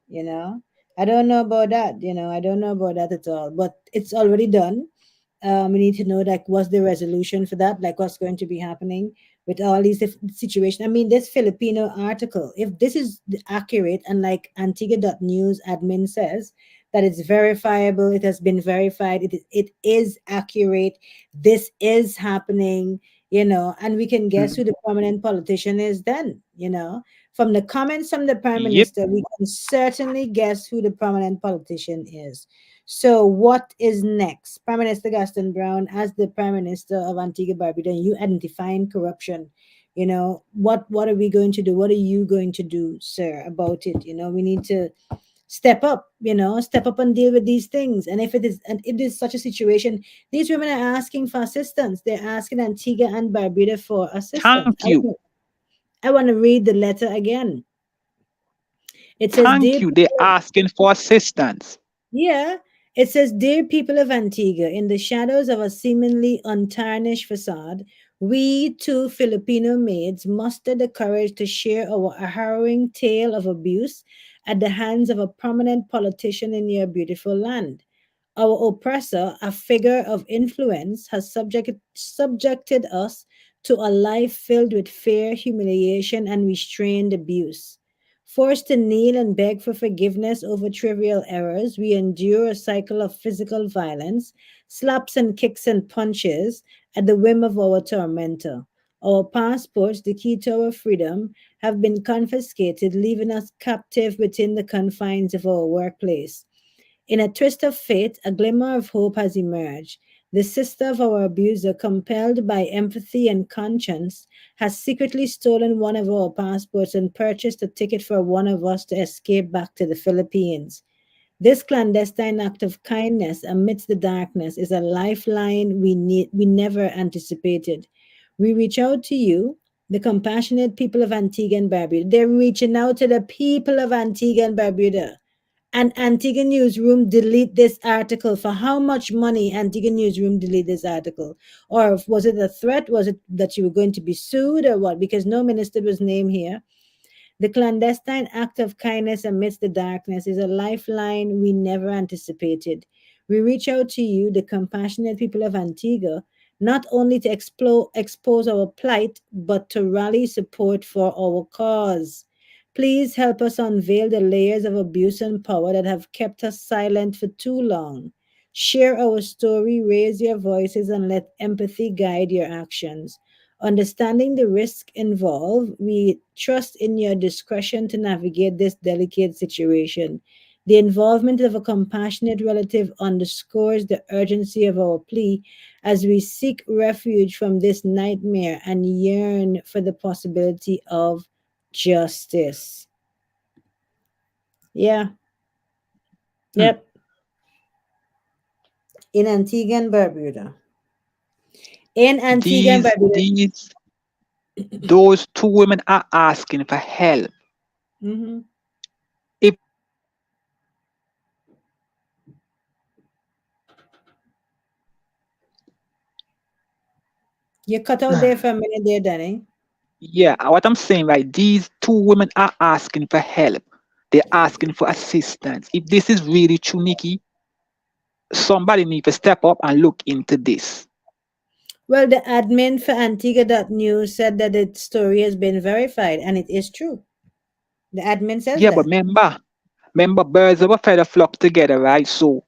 you know I don't know about that. I don't know about that at all, but it's already done. We need to know, like, what's the resolution for that, like what's going to be happening with all these situations. I mean, this Filipino article, if this is accurate, and like Antigua.news admin says that it's verifiable, it has been verified, it is accurate, this is happening, and we can guess who the prominent politician is then. From the comments from the prime Yep. minister, we can certainly guess who the prominent politician is. So, what is next? Prime Minister Gaston Brown, as the Prime Minister of Antigua Barbuda, you identifying corruption. What are we going to do? What are you going to do, sir, about it? We need to step up and deal with these things. And if it is such a situation, these women are asking for assistance. They're asking Antigua and Barbuda for assistance. Thank you. I want to read the letter again. It says, Thank "Dear you. They're asking for assistance. Yeah, it says, Dear people of Antigua, in the shadows of a seemingly untarnished facade, we two Filipino maids mustered the courage to share our harrowing tale of abuse at the hands of a prominent politician in your beautiful land. Our oppressor, a figure of influence, has subjected us to a life filled with fear, humiliation, and restrained abuse. Forced to kneel and beg for forgiveness over trivial errors, we endure a cycle of physical violence, slaps and kicks and punches at the whim of our tormentor. Our passports, the key to our freedom, have been confiscated, leaving us captive within the confines of our workplace. In a twist of fate, a glimmer of hope has emerged. The sister of our abuser, compelled by empathy and conscience, has secretly stolen one of our passports and purchased a ticket for one of us to escape back to the Philippines. This clandestine act of kindness amidst the darkness is a lifeline we never anticipated. We reach out to you, The compassionate people of Antigua and Barbuda. They're reaching out to the people of Antigua and Barbuda. And Antigua Newsroom delete this article. For how much money Antigua Newsroom delete this article? Or was it a threat? Was it that you were going to be sued or what? Because no minister was named here. The clandestine act of kindness amidst the darkness is a lifeline we never anticipated. We reach out to you, the compassionate people of Antigua, not only to expose our plight, but to rally support for our cause. Please help us unveil the layers of abuse and power that have kept us silent for too long. Share our story, raise your voices, and let empathy guide your actions. Understanding the risk involved, we trust in your discretion to navigate this delicate situation. The involvement of a compassionate relative underscores the urgency of our plea as we seek refuge from this nightmare and yearn for the possibility of justice. Yeah, Hmm. yep. In Antigua and Barbuda. In Antigua and Barbuda. Those two women are asking for help. Mhm. If You cut out there for a minute there, Danny. yeah, what I'm saying, right? These two women are asking for help. They're asking for assistance. If this is really true, Nikki, somebody need to step up and look into this. Well, the admin for Antigua.news said that the story has been verified and it is true. The admin says Yeah, but that. remember, birds of a feather flock together, right? So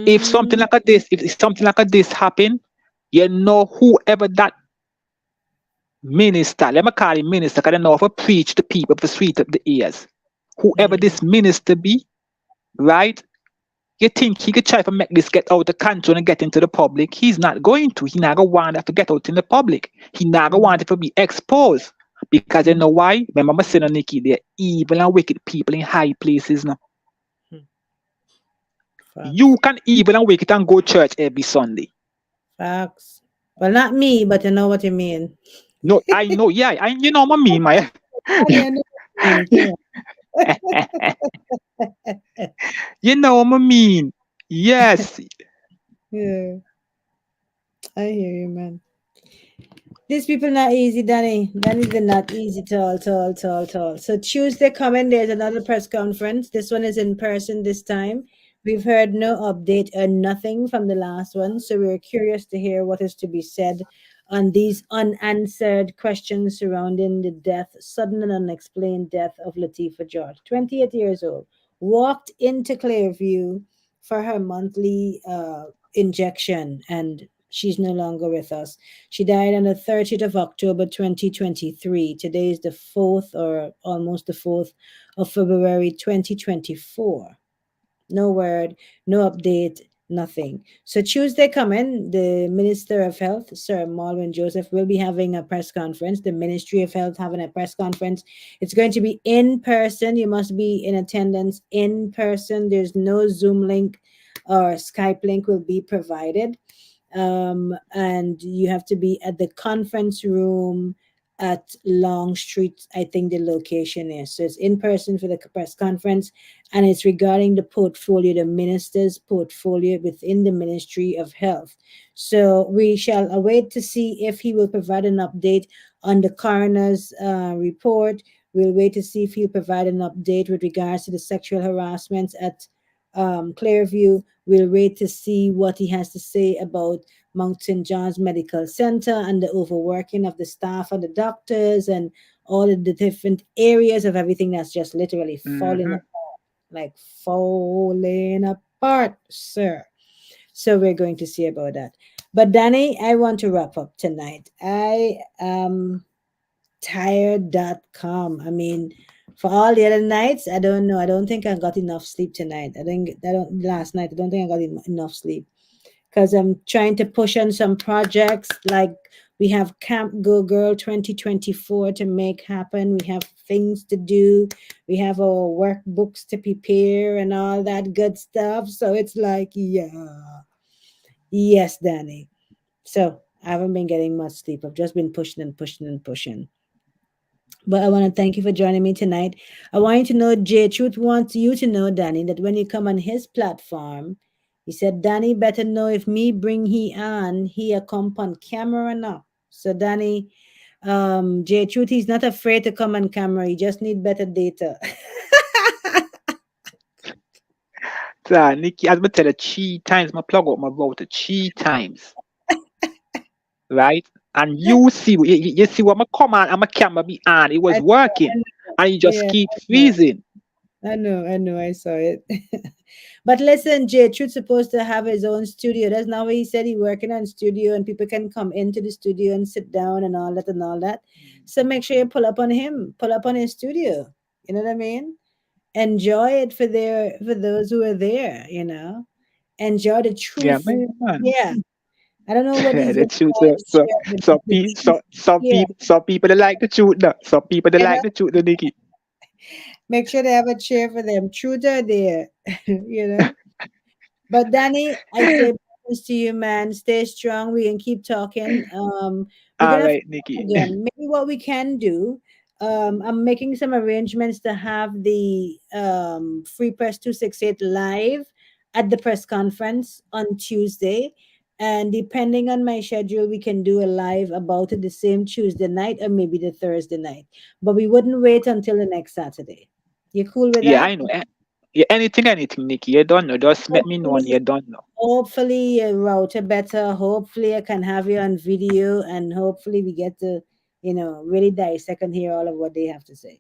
if something Mm, like a this, if something like a this happen, you know, whoever that minister, let me call him minister, because I know if I preach to people for sweet up the ears. Whoever yeah. this minister be, right? You think he could try to make this get out of control and get into the public? He's not going to. He not gonna want it to get out in the public. He not gonna Mm, want it to be exposed. Because you mm, know why? Remember my saying, Nikki, they're evil and wicked people in high places now. mm. You Facts. can evil and wicked and go church every Sunday. Facts. Well, not me, but I know what you mean. No, I know, yeah, I you know what I mean, my Honey, I know what you mean. Come you know what I mean. Yes. Yeah, I hear you, man. These people not easy, Danny. Danny's been not easy at all, at all, at all, at all. So Tuesday coming, there's another press conference. This one is in person this time. We've heard no update or nothing from the last one, so we're curious to hear what is to be said on these unanswered questions surrounding the death, sudden and unexplained death of Latifah George, 28 years old, walked into Clearview for her monthly injection, and she's no longer with us. She died on the 30th of October 2023. Today is the 4th or almost the 4th of February 2024. No word, no update, nothing. So Tuesday coming, the Minister of Health, Sir Malvin Joseph, will be having a press conference. The Ministry of Health having a press conference. It's going to be in person. You must be in attendance in person. There's no Zoom link or Skype link will be provided, and you have to be at the conference room at Long Street, I think the location is. So it's in person for the press conference, and it's regarding the portfolio, the minister's portfolio within the Ministry of Health. So we shall await to see if he will provide an update on the coroner's report. We'll wait to see if he'll provide an update with regards to the sexual harassment at Clearview. We'll wait to see what he has to say about Mount St. John's Medical Center and the overworking of the staff and the doctors and all of the different areas of everything that's just literally falling Mm-hmm. apart, like falling apart, sir. So we're going to see about that. But Danny, I want to wrap up tonight. I am tired.com. I mean, for all the other nights, I don't know. I don't think I got enough sleep tonight. I don't last night. I don't think I got enough sleep because I'm trying to push on some projects like we have Camp Go Girl 2024 to make happen. We have things to do. We have our workbooks to prepare and all that good stuff. So it's like, yeah. Yes, Danny. So I haven't been getting much sleep. I've just been pushing and pushing and pushing. But I want to thank you for joining me tonight. I want you to know, J Truth wants you to know, Danny, that when you come on his platform, he said, Danny better know if me bring he on, he a come on camera now. So Danny, J Truth, he's not afraid to come on camera. He just need better data. So, Nikki, as I tell you, 3 times, my plug out my router 3 times, right? And you see what my command and my camera be on. It was I, working, and you just yeah, keep I know. freezing. I know, I saw it. But listen, Jay Truth's supposed to have his own studio. That's not what he said. He working on studio and people can come into the studio and sit down and all that and all that. So make sure you pull up on him, pull up on his studio. You know what I mean? Enjoy it for those who are there, you know. Enjoy the Yeah, truth. man. Yeah. I don't know what he's The gonna truth. try to share, but the truth. Yeah. Some people they like the truth. No, some people they You know, like the truth. The Nikki. make sure they have a chair for them. Truth are there. You know. But Danny, I say blessings to you, man. Stay strong. We can keep talking. We're All gonna right, follow Nikki. again. Maybe what we can do. I'm making some arrangements to have the Free Press 268 live at the press conference on Tuesday. And depending on my schedule, we can do a live about it the same Tuesday night or maybe the Thursday night. But we wouldn't wait until the next Saturday. You cool with Yeah, that? I know. Yeah, anything, Nikki. You don't know. Just let me know when you Hopefully, don't know. hopefully your router better. Hopefully I can have you on video and hopefully we get to, really dissect and hear all of what they have to say.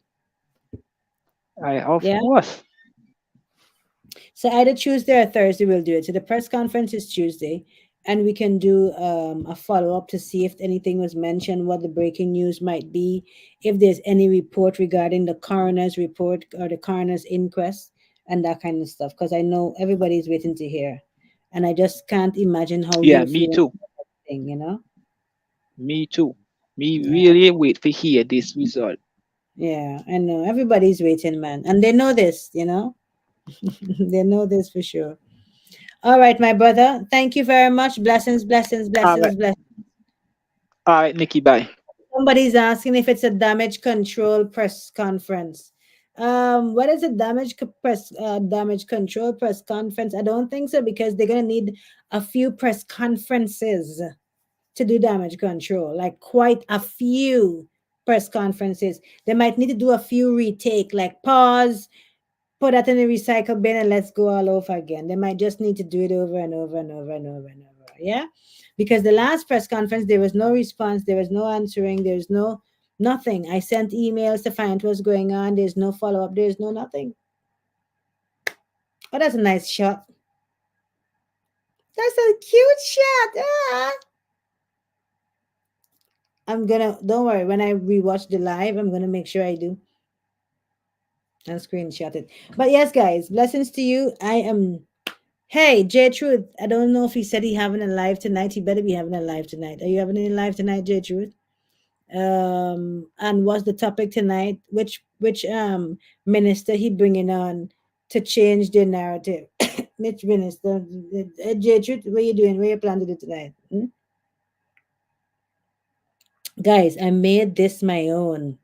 Of Yeah. course. So either Tuesday or Thursday we'll do it. So the press conference is Tuesday and we can do a follow-up to see if anything was mentioned, what the breaking news might be, if there's any report regarding the coroner's report or the coroner's inquest and that kind of stuff. Because I know everybody's waiting to hear. And I just can't imagine how Yeah, you'll me feel too. thing, you know? Me too. Me Yeah, really wait to hear this result. yeah, I know. Everybody's waiting, man. And they know this, they know this for sure. All right, my brother. Thank you very much. Blessings, blessings, All right. blessings, blessings. All right, Nikki. Bye. Somebody's asking if it's a damage control press conference. What is a damage control press conference? I don't think so because they're gonna need a few press conferences to do damage control, like quite a few press conferences. They might need to do a few retake, like pause, put that in the recycle bin, and let's go all over again. They might just need to do it over and over and over and over and over. Yeah. Because the last press conference, there was no response, there was no answering, there's no nothing. I sent emails to find what's going on. There's no follow up, there's no nothing. Oh, that's a nice shot. That's a cute shot. Ah. Don't worry, when I rewatch the live, I'm gonna make sure I do and screenshot it. But yes, guys, blessings to you. I am Hey, J Truth. I don't know if he said he having a live tonight. He better be having a live tonight. Are you having any live tonight, J Truth? And what's the topic tonight? Which minister he bringing on to change the narrative? Which minister? J Truth, what you doing? What you plan to do tonight? Hmm? Guys, I made this my own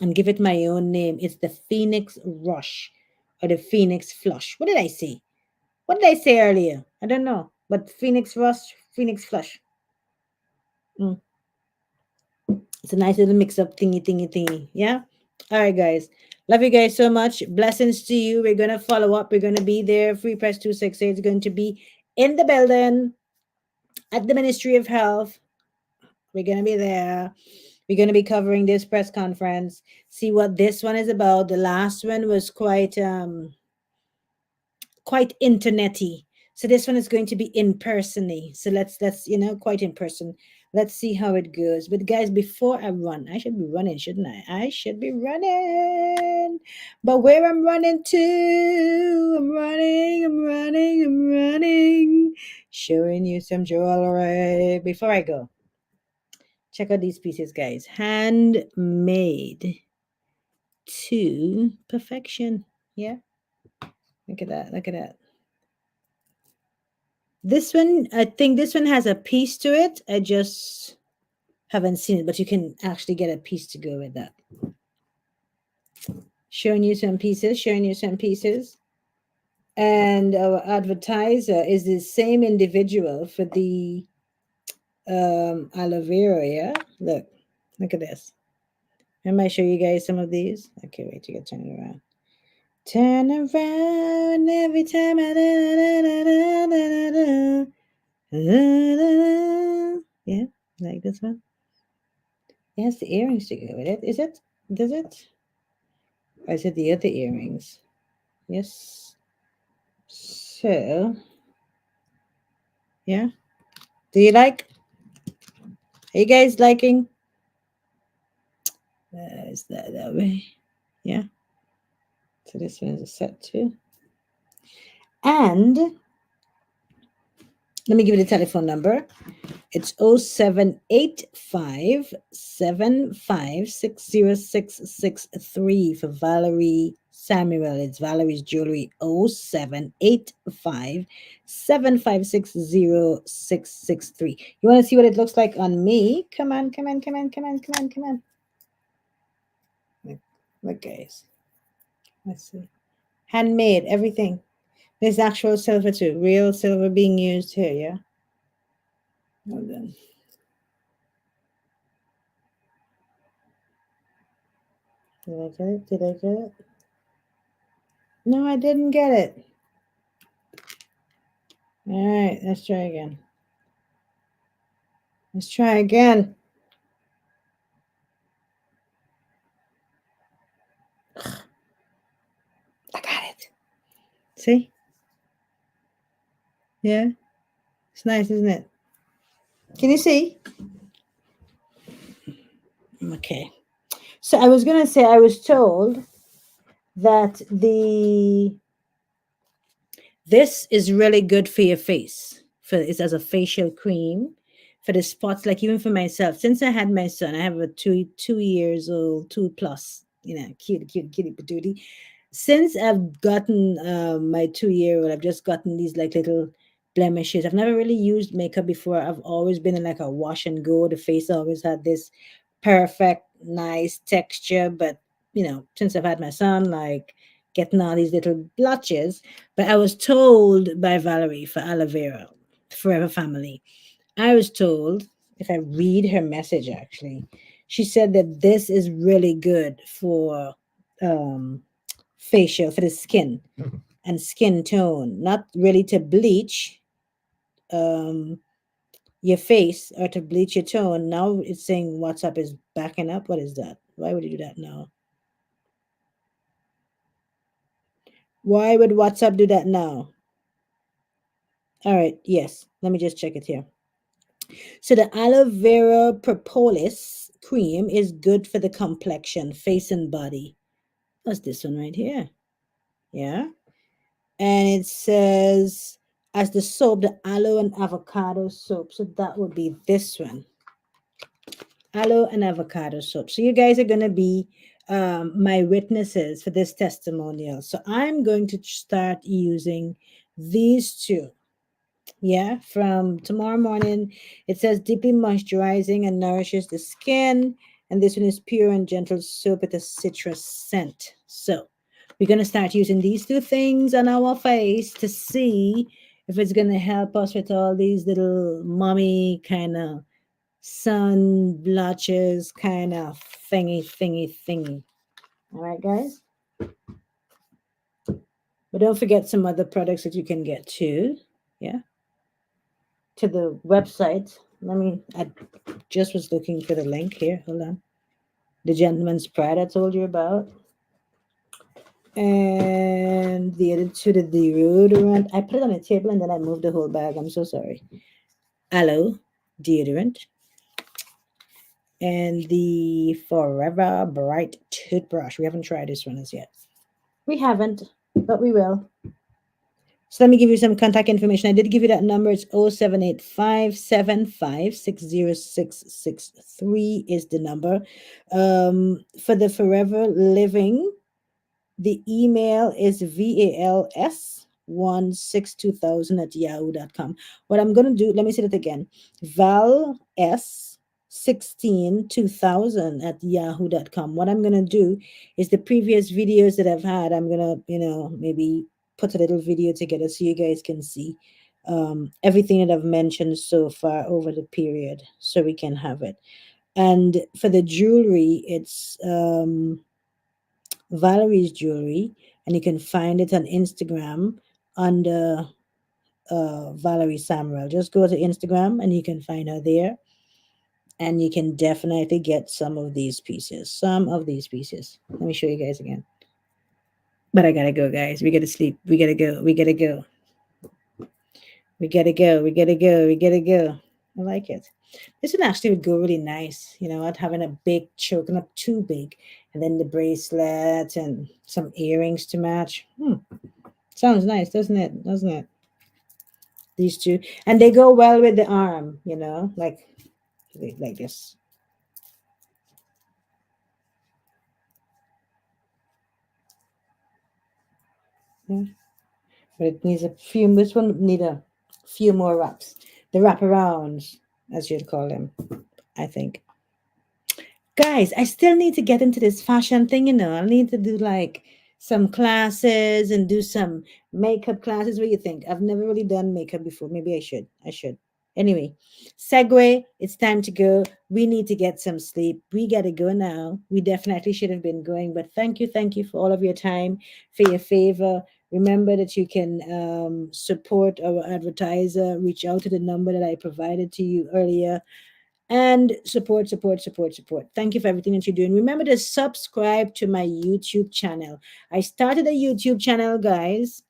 and give it my own name. It's the Phoenix Rush or the Phoenix Flush. What did I say? What did I say earlier? I don't know. But Phoenix Rush, Phoenix Flush. Mm. It's a nice little mix up thingy, thingy, thingy. Yeah? All right, guys. Love you guys so much. Blessings to you. We're going to follow up. We're going to be there. Free Press 268 is going to be in the building at the Ministry of Health. We're going to be there. We're going to be covering this press conference. See what this one is about. The last one was quite internety. So this one is going to be in persony. So let's quite in person. Let's see how it goes. But guys, before I run, I should be running, shouldn't I? I should be running. But where I'm running to, I'm running. Showing you some jewelry. Before I go, check out these pieces, guys. Handmade to perfection. Yeah. Look at that. Look at that. This one, I think this one has a piece to it. I just haven't seen it, but you can actually get a piece to go with that. Showing you some pieces, And our advertiser is the same individual for the aloe vera, yeah? Look at this. I might show you guys some of these. Okay, wait, you gotta turn it around. Turn around every time yeah, like this one. It has the earrings to go with it. Is it? Does it? Or is it the other earrings? Yes. So, yeah. Do you like? Are you guys liking? Is that way? Yeah. So this one is a set too. And let me give you the telephone number. It's 0785-75-60663 for Valerie Samuel. It's Valerie's Jewelry. 0785-756-0663. You want to see what it looks like on me? Come on. Look, guys. Let's see. Handmade, everything. There's actual silver too. Real silver being used here, yeah? Hold on. Did I get it? No, I didn't get it. All right, let's try again. I got it. See? Yeah? It's nice, isn't it? Can you see? Okay. So I was going to say, I was told that this is really good for your face. It's as a facial cream for the spots, like even for myself. Since I had my son, I have a 2 years old, 2+, cutie patootie. Since I've gotten my 2-year-old, I've just gotten these like little blemishes. I've never really used makeup before. I've always been in like a wash and go. The face always had this perfect, nice texture. But since I've had my son, like getting all these little blotches. But I was told by Valerie for aloe vera, Forever Family. I was told, if I read her message actually, she said that this is really good for facial, for the skin and skin tone, not really to bleach your face or to bleach your tone. Now it's saying WhatsApp is backing up. What is that? Why would you do that now? Why would WhatsApp do that now? All right, yes. Let me just check it here. So the aloe vera propolis cream is good for the complexion, face and body. What's this one right here? Yeah. And it says as the soap, the aloe and avocado soap. So that would be this one. Aloe and avocado soap. So you guys are going to be my witnesses for this testimonial. So I'm going to start using these two. Yeah, from tomorrow morning. It says deeply moisturizing and nourishes the skin. And this one is pure and gentle soap with a citrus scent. So we're going to start using these two things on our face to see if it's going to help us with all these little mommy kind of sun blotches kind of thingy. All right, guys? But don't forget some other products that you can get too. Yeah. To the website. I just was looking for the link here. Hold on. The Gentleman's Pride I told you about. And the other two, the deodorant. I put it on the table and then I moved the whole bag. I'm so sorry. Aloe deodorant. And the Forever Bright toothbrush. We haven't tried this one as yet. We haven't, but we will. So let me give you some contact information. I did give you that number. It's 0785-756-0663 is the number. For the Forever Living, the email is VALS162,000 at yahoo.com. What I'm going to do, let me say that again. VALS 16 2000 at yahoo.com. What I'm gonna do is the previous videos that I've had, I'm gonna, maybe put a little video together so you guys can see everything that I've mentioned so far over the period, so we can have it. And for the jewelry, it's Valerie's Jewelry, and you can find it on Instagram under Valerie Samuel. Just go to Instagram and you can find her there, and you can definitely get some of these pieces. Some of these pieces. Let me show you guys again. But I gotta go, guys. We gotta sleep. We gotta go. We gotta go. We gotta go. We gotta go. We gotta go. I like it. This would actually would go really nice, not having a big choker, not too big, and then the bracelet and some earrings to match. Sounds nice, doesn't it? Doesn't it? These two, and they go well with the arm, like this. Yeah. But it needs a few. This one need a few more wraps. The wraparounds, as you'd call them, I think. Guys, I still need to get into this fashion thing. I need to do like some classes and do some makeup classes. What do you think? I've never really done makeup before. Maybe I should. I should. Anyway, segue. It's time to go. We need to get some sleep. We got to go now. We definitely should have been going, but thank you for all of your time, for your favor. Remember that you can support our advertiser. Reach out to the number that I provided to you earlier, and support. Thank you for everything that you're doing. Remember to subscribe to my YouTube channel. I started a YouTube channel, guys.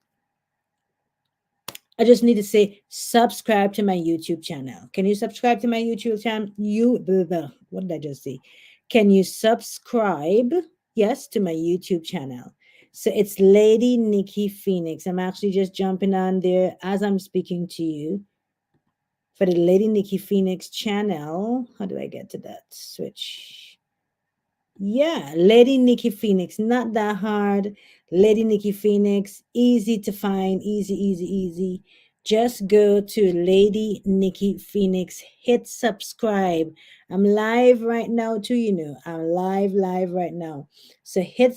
I just need to say subscribe to my YouTube channel. Can you subscribe to my YouTube channel? What did I just say? Can you subscribe? Yes, to my YouTube channel. So it's Lady Nikki Phoenix. I'm actually just jumping on there as I'm speaking to you for the Lady Nikki Phoenix channel. How do I get to that switch? Yeah, Lady Nikki Phoenix. Not that hard. Lady Nikki Phoenix. Easy to find. Easy. Just go to Lady Nikki Phoenix. Hit subscribe. I'm live right now too, I'm live right now. So hit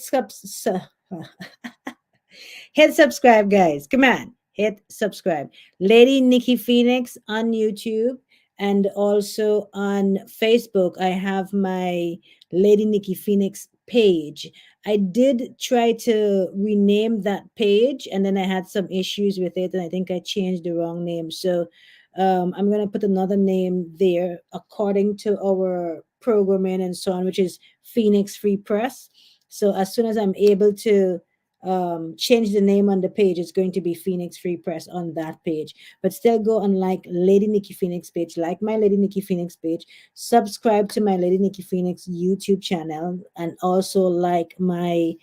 hit subscribe, guys. Come on. Hit subscribe. Lady Nikki Phoenix on YouTube, and also on Facebook. I have my Lady Nikki Phoenix page. I did try to rename that page, and then I had some issues with it, and I think I changed the wrong name. So I'm going to put another name there according to our programming and so on, which is Phoenix Free Press. So as soon as I'm able to change the name on the page, it's going to be Phoenix Free Press on that page. But still go on like Lady Nikki Phoenix page, like my Lady Nikki Phoenix page, subscribe to my Lady Nikki Phoenix YouTube channel, and also like my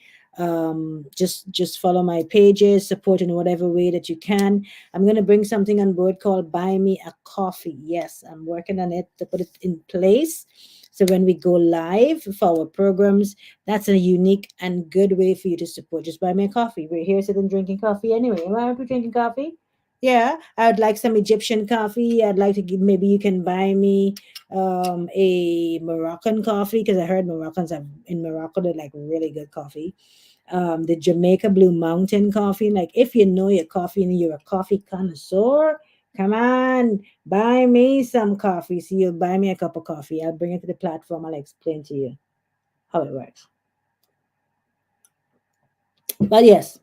just follow my pages, support in whatever way that you can. I'm going to bring something on board called Buy Me a Coffee. Yes, I'm working on it to put it in place, so when we go live for our programs, that's a unique and good way for you to support. Just buy me a coffee. We're here sitting drinking coffee anyway. Why aren't we drinking coffee? Yeah, I would like some Egyptian coffee. I'd like to give, maybe you can buy me a Moroccan coffee, because I heard Moroccans have in Morocco they're like really good coffee. The Jamaica Blue Mountain coffee. Like if you know your coffee and you're a coffee connoisseur, come on, buy me some coffee. So you'll buy me a cup of coffee. I'll bring it to the platform. I'll explain to you how it works. But yes,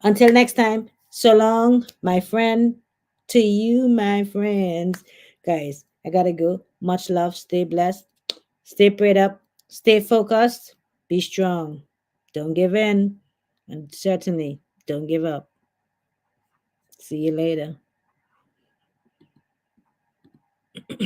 until next time, so long, my friend. To you, my friends. Guys, I gotta go. Much love. Stay blessed. Stay prayed up. Stay focused. Be strong. Don't give in. And certainly don't give up. See you later.